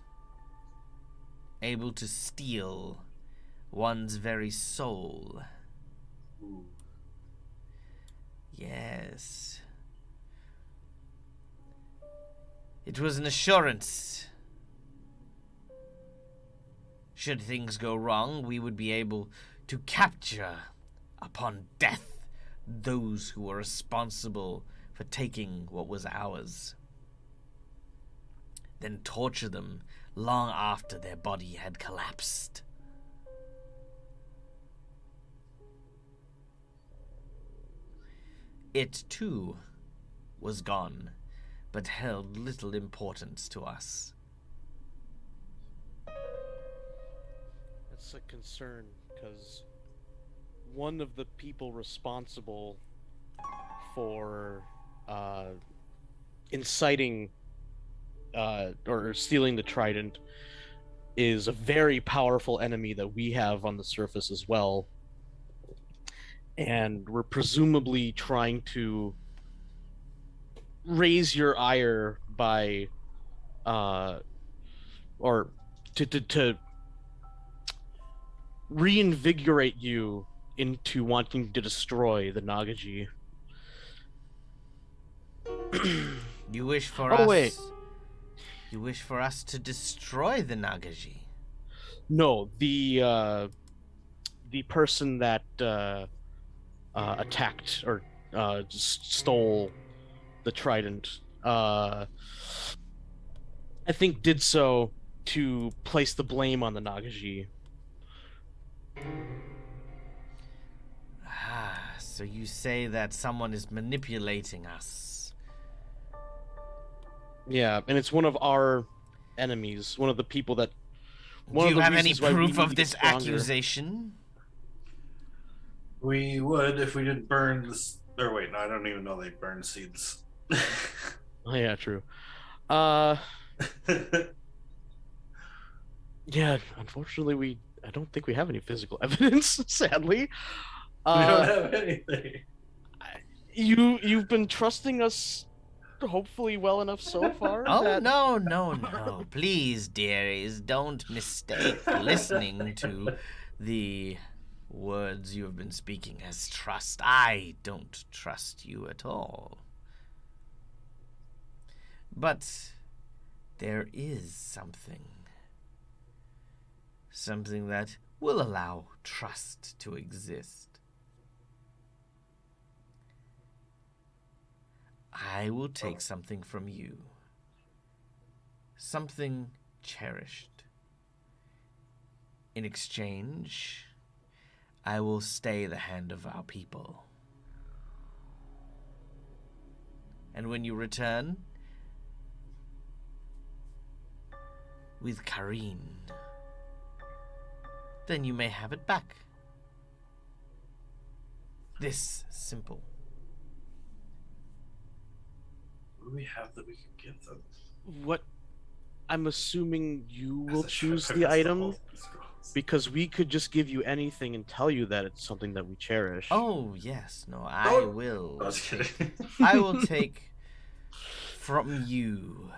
able to steal one's very soul. Ooh. Yes. It was an assurance. Should things go wrong, we would be able to capture, upon death, those who were responsible for taking what was ours. Then torture them long after their body had collapsed. It, too, was gone, but held little importance to us. That's a concern, because one of the people responsible for inciting or stealing the Trident is a very powerful enemy that we have on the surface as well. And we're presumably trying to raise your ire by or to reinvigorate you into wanting to destroy the Nagaji. You wish for Oh, us... wait. You wish for us to destroy the Nagaji? No, the person that attacked or stole the Trident, I think did so to place the blame on the Nagaji. Ah, so you say that someone is manipulating us. Yeah, and it's one of our enemies, one of the people that... Do you have any reasons why we proof need to of get this stronger. accusation? We would if we didn't burn this. Or wait, no, I don't even know they burn seeds. Oh, yeah, true. Yeah, unfortunately, I don't think we have any physical evidence, sadly. We don't have anything. You've been trusting us hopefully well enough so far. Oh, that... no. Please, dearies, don't mistake listening to the words you have been speaking as trust. I don't trust you at all. But there is something that will allow trust to exist. I will take something from you. Something cherished. In exchange, I will stay the hand of our people. And when you return, with Kareen, then you may have it back. This simple. What do we have that we can give them? What? I'm assuming you will As a choose ship, the it's item, whole scrolls. because we could just give you anything and tell you that it's something that we cherish. Oh, yes. No, I Oh, will. I was kidding. I will take from you.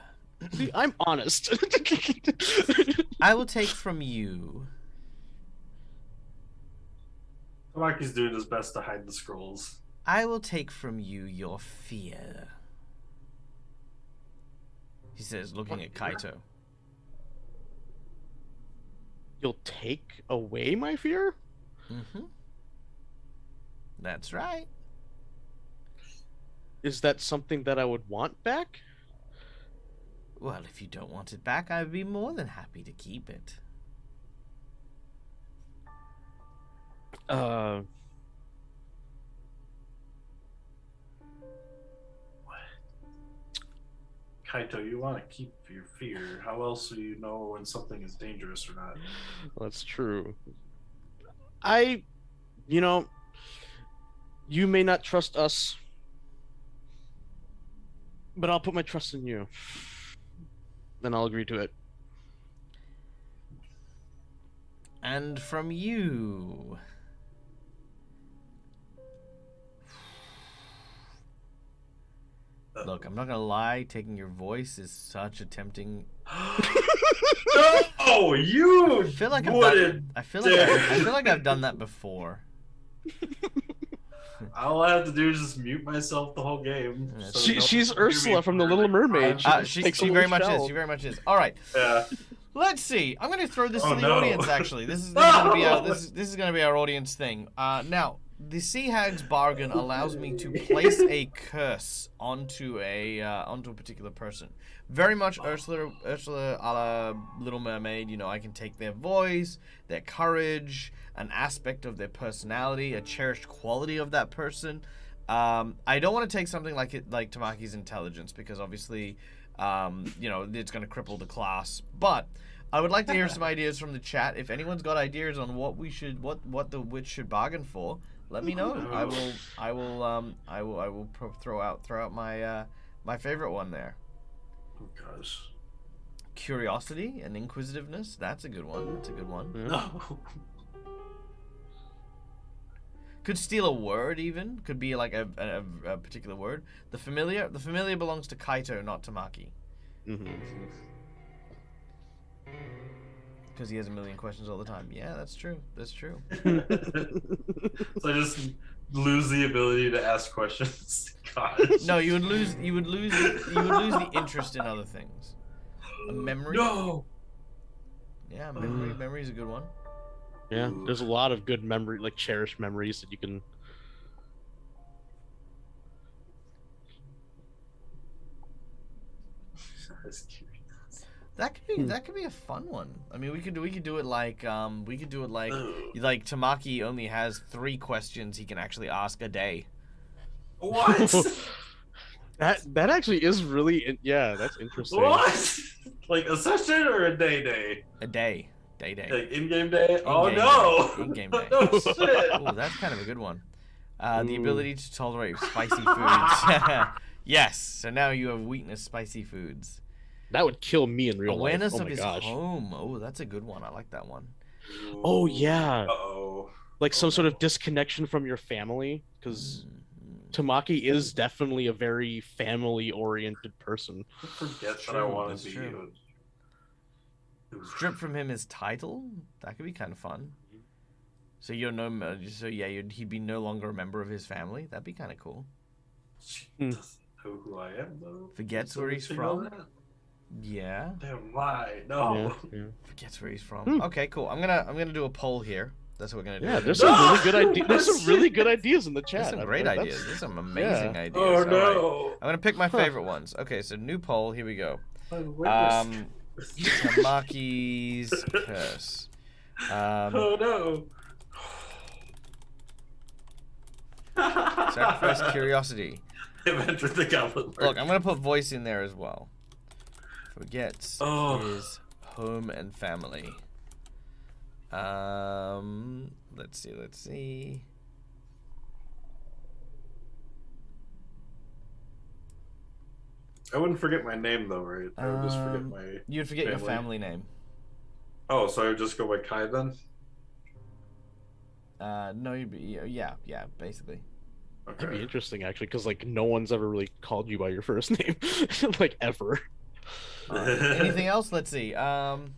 See, I'm honest. I will take from you. Tamaki's doing his best to hide the scrolls. I will take from you your fear. He says, looking at Kaito. You'll take away my fear? Mm-hmm. That's right. Is that something that I would want back? Well, if you don't want it back, I'd be more than happy to keep it. Kaito, you want to keep your fear. How else do you know when something is dangerous or not? That's true. You know, you may not trust us, but I'll put my trust in you. Then I'll agree to it. And from you... Look, I'm not gonna lie, taking your voice is such a tempting... No, you I feel like wouldn't. I feel like I've done that before. All I have to do is just mute myself the whole game. Yeah, so She's no one can hear Ursula me from The for Little like Mermaid. 5 She takes a very little much shell. is. She very much is. All right. Yeah. Let's see. I'm going to throw this Oh, to the no. audience. Actually, this is going to be our audience thing. Now, the Sea Hag's bargain allows me to place a curse onto a particular person. Very much Ursula a la Little Mermaid. You know, I can take their voice, their courage, an aspect of their personality, a cherished quality of that person. I don't want to take something like Tamaki's intelligence because obviously, you know, it's going to cripple the class. But I would like to hear some ideas from the chat. If anyone's got ideas on what the witch should bargain for, let me know. I will throw out my favorite one there. Oh gosh. Curiosity and inquisitiveness. That's a good one. That's a good one. No. Could steal a word even. Could be like a particular word. The familiar belongs to Kaito, not Tamaki. Because he has a million questions all the time. Yeah, that's true. That's true. So I just lose the ability to ask questions. Gosh. No, you would lose the interest in other things. A memory. No. Yeah, memory is a good one. Yeah, there's a lot of good memory, like cherished memories that you can. That could be a fun one. I mean, we could do it like like Tamaki only has 3 questions he can actually ask a day. What? That actually is really that's interesting. What? Like a session or a day? A day. Day. Like in-game day? Oh In-game no! day. In-game day. Oh shit! Oh, that's kind of a good one. The ability to tolerate spicy foods. Yes. So now you have weakness spicy foods. That would kill me in real Awareness life. Oh of my his gosh. home. Oh, that's a good one. I like that one. Oh yeah. Uh-oh. Like some sort of disconnection from your family, because Tamaki is definitely a very family-oriented person. I forget that True, I want that's to be. true. Strip from him his title. That could be kind of fun. So he'd be no longer a member of his family. That'd be kind of cool. She doesn't know who I am though. Forgets So where he's she from. know that? Yeah. Damn lie. No. Yeah. Forgets where he's from. Okay, cool. I'm gonna do a poll here. That's what we're gonna do. Yeah, there's some really good ideas. There's some really good ideas in the chat. There's some great That's- ideas. There's some amazing ideas. Oh All right. no. I'm gonna pick my favorite ones. Okay, so new poll. Here we go. My witness. Tamaki's curse. Oh no. Sacrifice curiosity. I've entered the goblet. Look, I'm gonna put voice in there as well. Forgets Oh. his home and family. Let's see. I wouldn't forget my name though, right? I would just forget my. You'd forget your family name. Oh, so I would just go by Kai then? No, you'd be yeah, basically. That'd be Okay. interesting actually, because like no one's ever really called you by your first name, like ever. Anything else? Let's see. I'm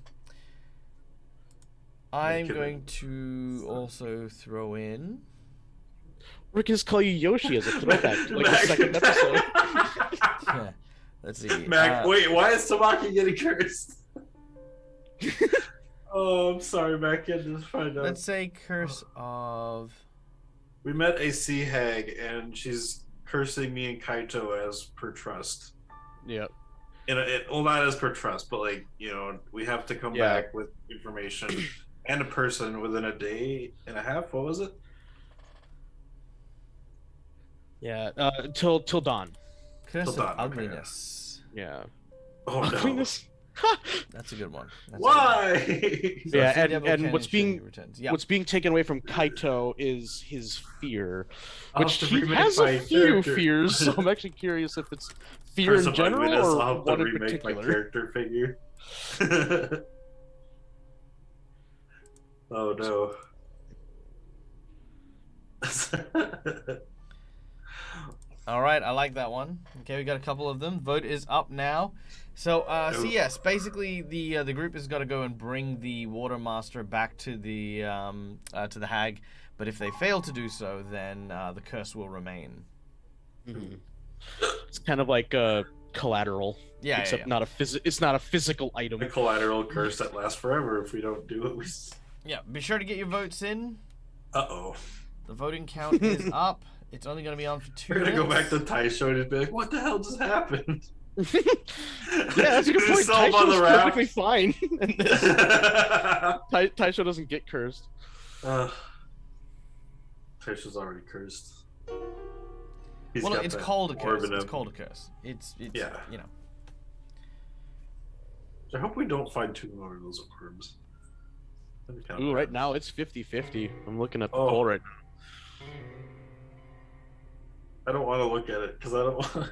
kidding. going to also throw in. We can just call you Yoshi as a throwback, to, like the second episode. Oh, I'm sorry, Matt. Can't just find out. Let's say curse of. We met a sea hag, and she's cursing me and Kaito as per trust. Yep. Well, not as per trust, but like, we have to come back with information and a person within a day and a half. What was it? Yeah. Till dawn. Curse Till of dawn, okay. ugliness. Yeah. Oh no! Ugliness. That's a good one. That's Why? So Yeah, Sea Devil and can what's ensure he being returns. Yep. what's being taken away from Kaito is his fear, I'll which have to he remake has my a few character. fears. So I'm actually curious if it's fear Curse in of general ugliness, or I'll have to one in remake my particular. character figure. Oh no. All right, I like that one. Okay, we got a couple of them. Vote is up now. So yes, basically the group has got to go and bring the Water Master back to the hag. But if they fail to do so, then the curse will remain. Mhm. It's kind of like collateral, Yeah, except yeah. it's not a physical item. A collateral curse that lasts forever if we don't do what we. Yeah, be sure to get your votes in. Uh-oh. The voting count is up. It's only going to be on for 2 We're minutes. gonna go back to Taisho and be like, what the hell just happened? Yeah, that's a good point. Still up on Taisho's the raft. perfectly fine in this. Taisho doesn't get cursed. Taisho's already cursed. Well, got it's that called a curse. orb in It's him. called a curse. It's Yeah. I hope we don't find too more of those orbs. That'd be kind of Ooh, bad. right now it's 50-50. I'm looking at the Oh. poll right I don't want to look at it because I don't want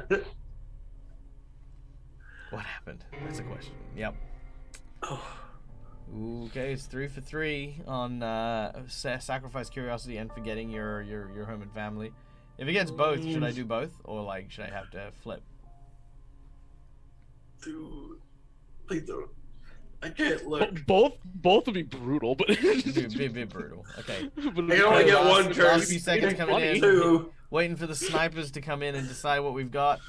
to. What happened? That's a question. Yep. Oh. Okay, it's 3 for 3 on sacrifice curiosity and forgetting your home and family. If it gets both, should I do both, or like should I have to flip? Dude, please don't. I can't now. look. Both would be brutal, but Be a bit brutal. Okay. But I can only get last- one last curse. few seconds It's coming in. Two. Waiting for the snipers to come in and decide what we've got.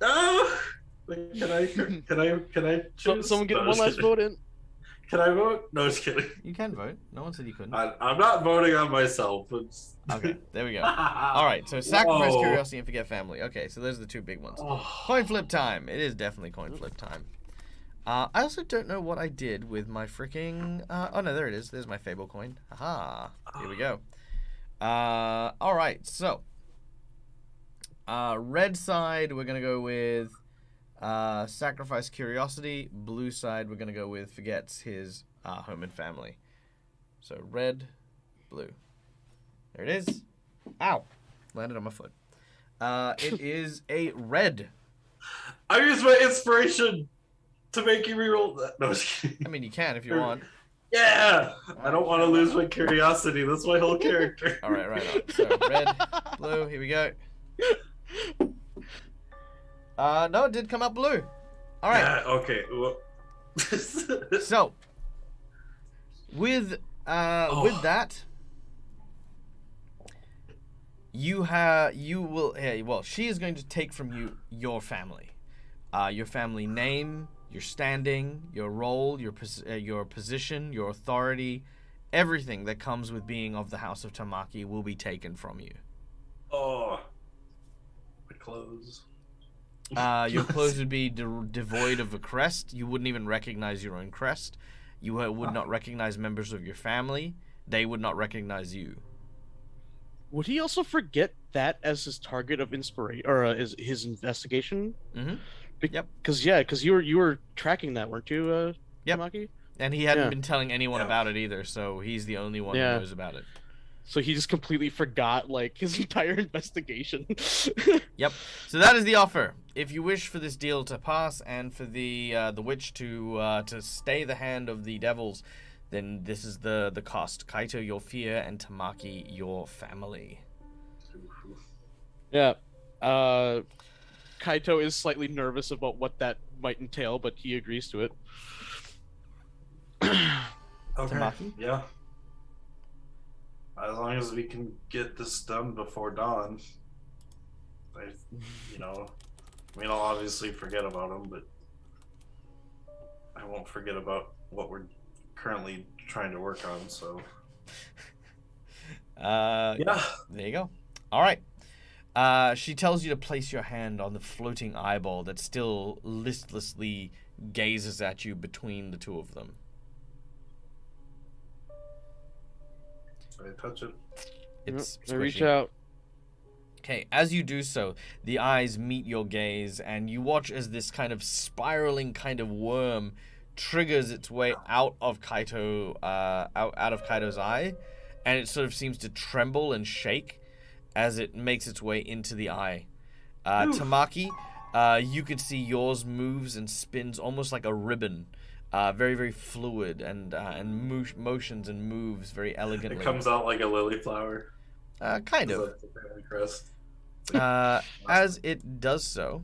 No. Can I choose? Someone get No, one just last kidding. vote in. Can I vote? No, just kidding. You can vote. No one said you couldn't. I'm not voting on myself. It's... Okay, there we go. All right, so sacrifice Whoa. curiosity and forget family. Okay, so those are the two big ones. Oh. Coin flip time. It is definitely coin flip time. I also don't know what I did with my freaking. Oh no, there it is. There's my Fable coin. Aha. Here we go. All right, so red side we're gonna go with sacrifice curiosity. Blue side we're gonna go with forgets his home and family. So red, blue. There it is. Ow, landed on my foot. It is a red. I used my inspiration to make you reroll that. No, just kidding. I mean, you can if you want. Yeah, I don't want to lose my curiosity. That's my whole character. All right, right on. So red, blue. Here we go. No, it did come out blue. All right. Yeah, okay. Well... So with that, you will. Well, she is going to take from you your family name, your standing, your role, your position, your authority, everything that comes with being of the House of Tamaki will be taken from you. Oh, my clothes. Your clothes would be devoid of a crest. You wouldn't even recognize your own crest. You would not recognize members of your family. They would not recognize you. Would he also forget that as his target of inspiration or as his investigation? Mm-hmm. Yep. Because you were tracking that, weren't you, Yep. Tamaki? And he hadn't Yeah. been telling anyone Yeah. about it either, so he's the only one Yeah. who knows about it. So he just completely forgot like his entire investigation. Yep. So that is the offer. If you wish for this deal to pass and for the witch to stay the hand of the devils, then this is the cost. Kaito, your fear, and Tamaki, your family. Yeah. Kaito is slightly nervous about what that might entail, but he agrees to it. Okay. Tamaki? Yeah. As long as we can get this done before dawn. I'll obviously forget about him, but I won't forget about what we're currently trying to work on. So yeah, there you go. All right. She tells you to place your hand on the floating eyeball that still listlessly gazes at you between the two of them. so I touch it. It's I reach squishy. out. Okay, as you do so, the eyes meet your gaze, and you watch as this kind of spiraling kind of worm triggers its way out of Kaito's eye, and it sort of seems to tremble and shake as it makes its way into the eye. Tamaki, you can see yours moves and spins almost like a ribbon, very, very fluid and motions and moves very elegantly. It comes out like a lily flower. Kind Is of. that the family crest? As it does so,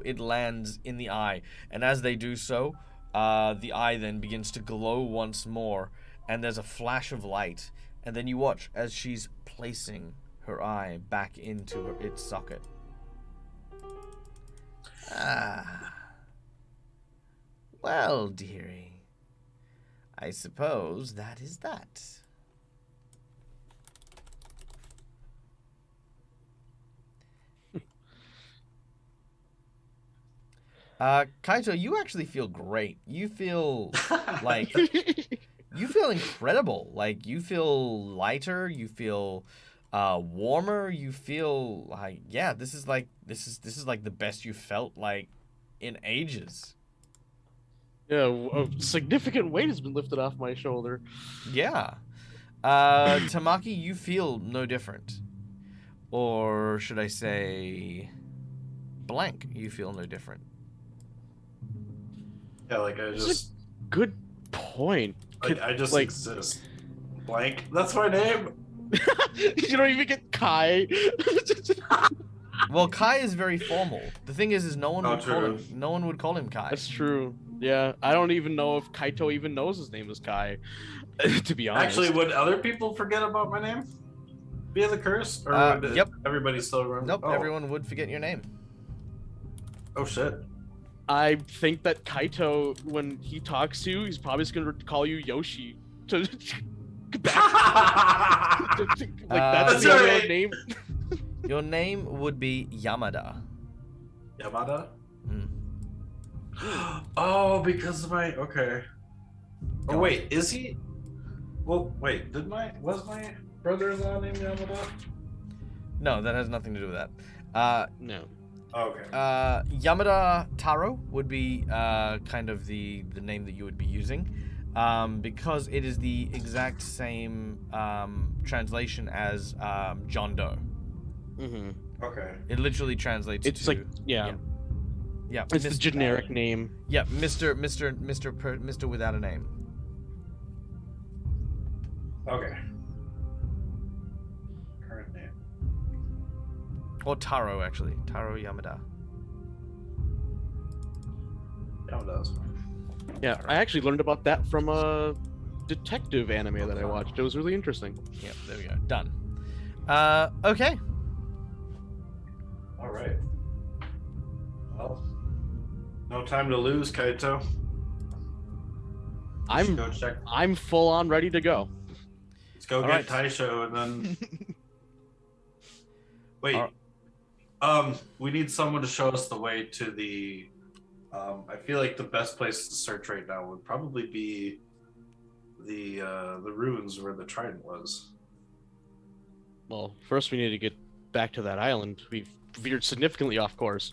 it lands in the eye, and as they do so, the eye then begins to glow once more, and there's a flash of light, and then you watch as she's placing her eye back into its socket. Well, dearie, I suppose that is that. Kaito, you actually feel great. You feel like you feel incredible. Like you feel lighter. You feel warmer. You feel like this is like the best you felt like in ages. Yeah, a significant weight has been lifted off my shoulder. Yeah. Tamaki, you feel no different. Or should I say blank, you feel no different. Yeah, like I That's just Good point. I just like- exist. Blank. That's my name. You don't even get Kai. Well, Kai is very formal. The thing is no one Oh, would call true. him. No one would call him Kai. That's true. Yeah, I don't even know if Kaito even knows his name is Kai. To be honest. Actually, would other people forget about my name via the curse, or would Yep. everybody still remember? Nope. Oh. Everyone would forget your name. Oh shit. I think that Kaito, when he talks to you, he's probably just gonna call you Yoshi. To like that's That's your right. name. Your name would be Yamada. Yamada. Hmm. Oh, because of my okay. Oh Go wait, is he? Well, wait. Was my brother-in-law named Yamada? No, that has nothing to do with that. No. Okay. Yamada Taro would be kind of the name that you would be using, because it is the exact same translation as John Doe. Mm-hmm. Okay. It literally translates It's to like yeah, yeah. it's the Mr. generic name. Yeah, Mr. without a name. Okay. Current name. Or Taro, actually. Taro Yamada. Yamada's fine. Yeah, I actually learned about that from a detective anime that I watched. It was really interesting. Yep, there we go. Done. Okay. All right. Well, no time to lose, Kaito. I'm Go check. I'm full on ready to go. Let's go All get right. Taisho and then. Wait. All We need someone to show us the way to the. I feel like the best place to search right now would probably be the ruins where the Trident was. Well, first we need to get back to that island. We've veered significantly off course.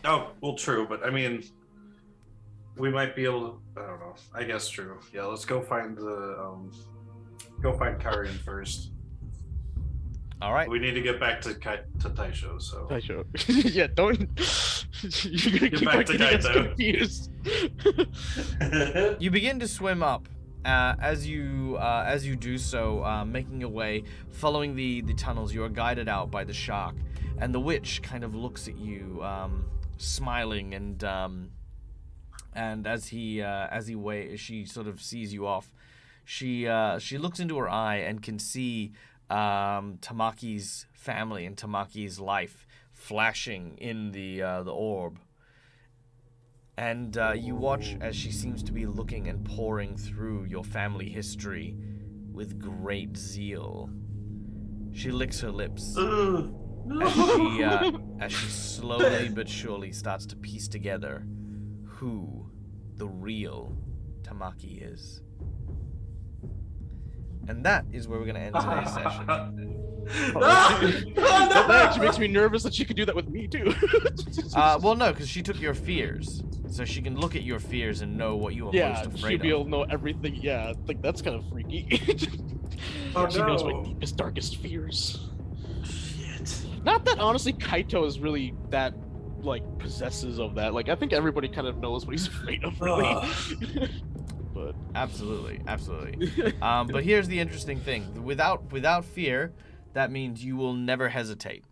Oh, well, true, but I mean, we might be able to. I don't know. I guess true. Yeah, let's go find the. Go find Karian first. All right. We need to get back to Taisho. So. Taisho. Yeah, don't. You're gonna Get keep back on to getting us Kaito. confused. You begin to swim up. As you do so, making your way, following the tunnels, you are guided out by the shark, and the witch kind of looks at you, smiling, and as she sort of sees you off, she looks into her eye and can see Tamaki's family and Tamaki's life flashing in the orb. And you watch as she seems to be looking and poring through your family history with great zeal. She licks her lips as she slowly but surely starts to piece together who the real Tamaki is. And that is where we're going to end today's session. That actually makes me nervous that she could do that with me too. Well, no, because she took your fears, so she can look at your fears and know what you are most afraid she'd be of. able to know everything. Yeah, like that's kind of freaky. She knows my deepest, darkest fears. Shit. Not that honestly, Kaito is really that like possesses of that. Like I think everybody kind of knows what he's afraid of, really. But Absolutely. But here's the interesting thing: without fear, that means you will never hesitate.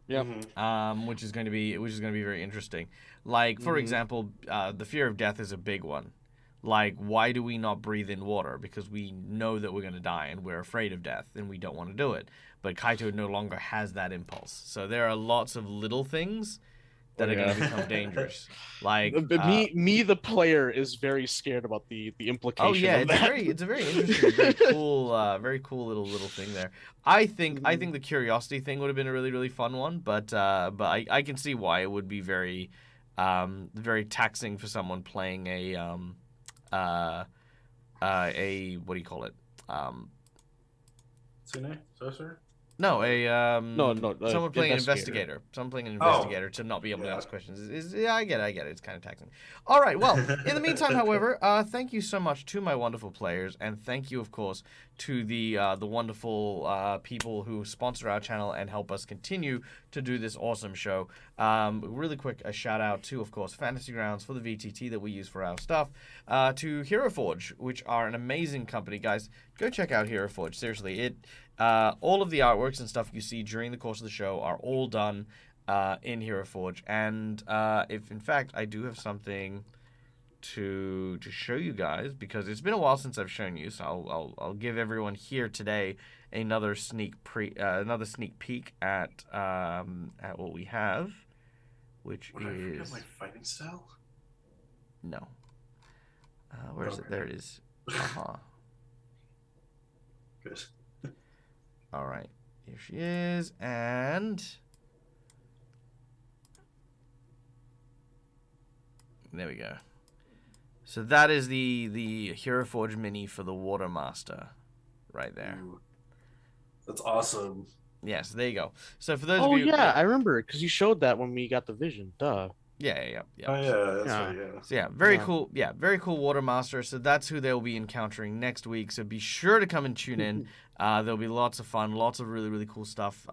yeah, Which is going to be very interesting. Like, for example, the fear of death is a big one. Like, why do we not breathe in water? Because we know that we're going to die and we're afraid of death and we don't want to do it. But Kaito no longer has that impulse. So there are lots of little things that are going to become dangerous. Like me, the player, is very scared about the implication. oh yeah, of that. it's a very interesting, very cool little thing there. I think the curiosity thing would have been a really fun one, but I can see why it would be very taxing for someone playing a what do you call it? Tsune? Sorcerer? No, someone playing an investigator. investigator. Someone playing an investigator to not be able to ask questions. Yeah, I get it. It's kind of taxing. All right, well, in the meantime, however, thank you so much to my wonderful players, and thank you, of course, to the wonderful people who sponsor our channel and help us continue to do this awesome show. Really quick, a shout out to, of course, Fantasy Grounds for the VTT that we use for our stuff, to Hero Forge, which are an amazing company, guys. Go check out Hero Forge. Seriously, all of the artworks and stuff you see during the course of the show are all done in Hero Forge, and if in fact I do have something to show you guys, because it's been a while since I've shown you, so I'll give everyone here today another sneak peek at what we have, which Would I forget is my fighting style? no. Where is it? There it is. Good. All right, here she is, and there we go. So that is the Hero Forge mini for the Water Master, right there. Ooh. That's awesome. Yes, there you go. So for those Oh of you, yeah, I remember because you showed that when we got the vision. Duh. yeah. Oh yeah, that's Yeah. right, yeah. So yeah, very Yeah. cool. Yeah, very cool Water Master. So that's who they'll be encountering next week. So be sure to come and tune in. There'll be lots of fun, lots of really cool stuff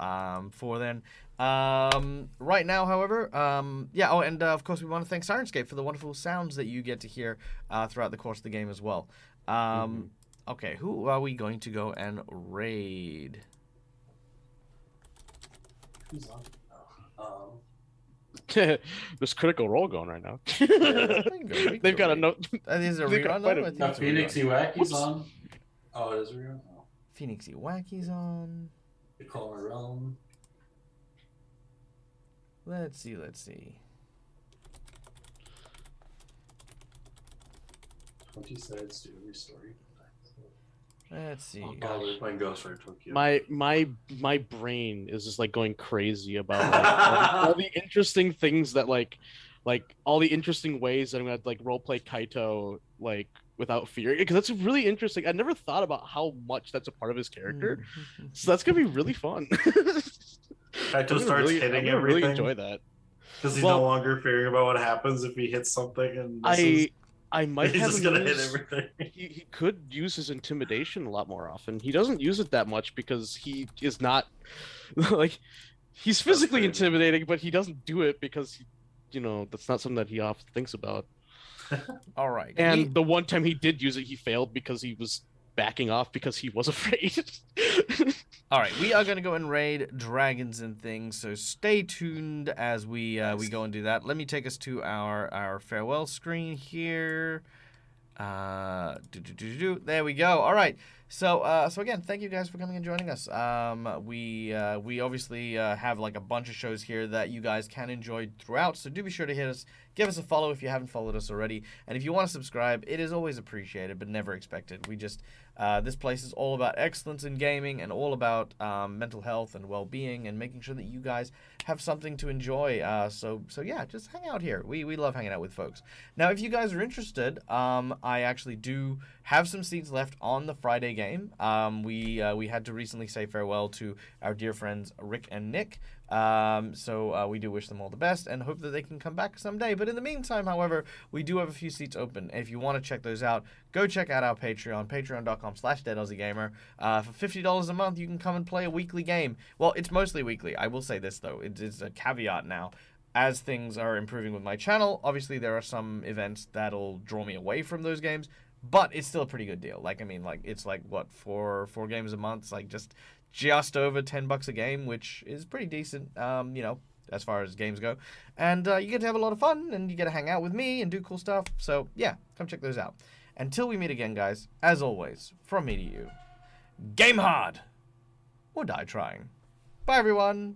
for then. Right now, however, and of course we want to thank Sirenscape for the wonderful sounds that you get to hear throughout the course of the game as well. Okay, who are we going to go and raid? Who's on? There's Critical Role going right now. We can go They've got a raid. note. Is it a They've got rerun quite though? a- I think Now it's a Phoenix rerun. Iwaki's Whoops. on. Oh, it is a rerun? Oh. Phoenix Iwaki's on. The Color Realm. Let's see. 20 sides to every story. Let's see. Oh god, we're playing Ghostwire Tokyo. My brain is just like going crazy about like, all the interesting things that like all the interesting ways that I'm gonna like roleplay Kaito like without fear, because that's really interesting. I never thought about how much that's a part of his character, so that's gonna be really fun. Kaito starts hitting I'm gonna really everything. enjoy that. Because he's Well- no longer fearing about what happens if he hits something and misses. I might He's have just him gonna hit use- everything. he could use his intimidation a lot more often. He doesn't use it that much because he is not like he's physically fair. intimidating, but he doesn't do it because that's not something that he often thinks about. All right. And the one time he did use it, he failed because he was backing off because he was afraid. All right, we are going to go and raid dragons and things, so stay tuned as we go and do that. Let me take us to our farewell screen here. There we go. All right. So again, thank you guys for coming and joining us. We obviously have like a bunch of shows here that you guys can enjoy throughout. So do be sure to hit us, give us a follow if you haven't followed us already, and if you want to subscribe, it is always appreciated but never expected. We just this place is all about excellence in gaming and all about mental health and well-being and making sure that you guys have something to enjoy. So yeah, just hang out here. We love hanging out with folks. Now, if you guys are interested, I actually do have some seats left on the Friday game. We had to recently say farewell to our dear friends Rick and Nick. So we do wish them all the best and hope that they can come back someday. But in the meantime, however, we do have a few seats open. If you want to check those out, go check out our Patreon, patreon.com/deadaussiegamer. For $50 a month, you can come and play a weekly game. Well, it's mostly weekly. I will say this, though. It's a caveat now. As things are improving with my channel, obviously there are some events that'll draw me away from those games, but it's still a pretty good deal. Like, I mean, like, it's like, what, four games a month? It's like just over $10 a game, which is pretty decent, you know, as far as games go. And you get to have a lot of fun, and you get to hang out with me and do cool stuff. So, yeah, come check those out. Until we meet again, guys, as always, from me to you, game hard or die trying. Bye, everyone.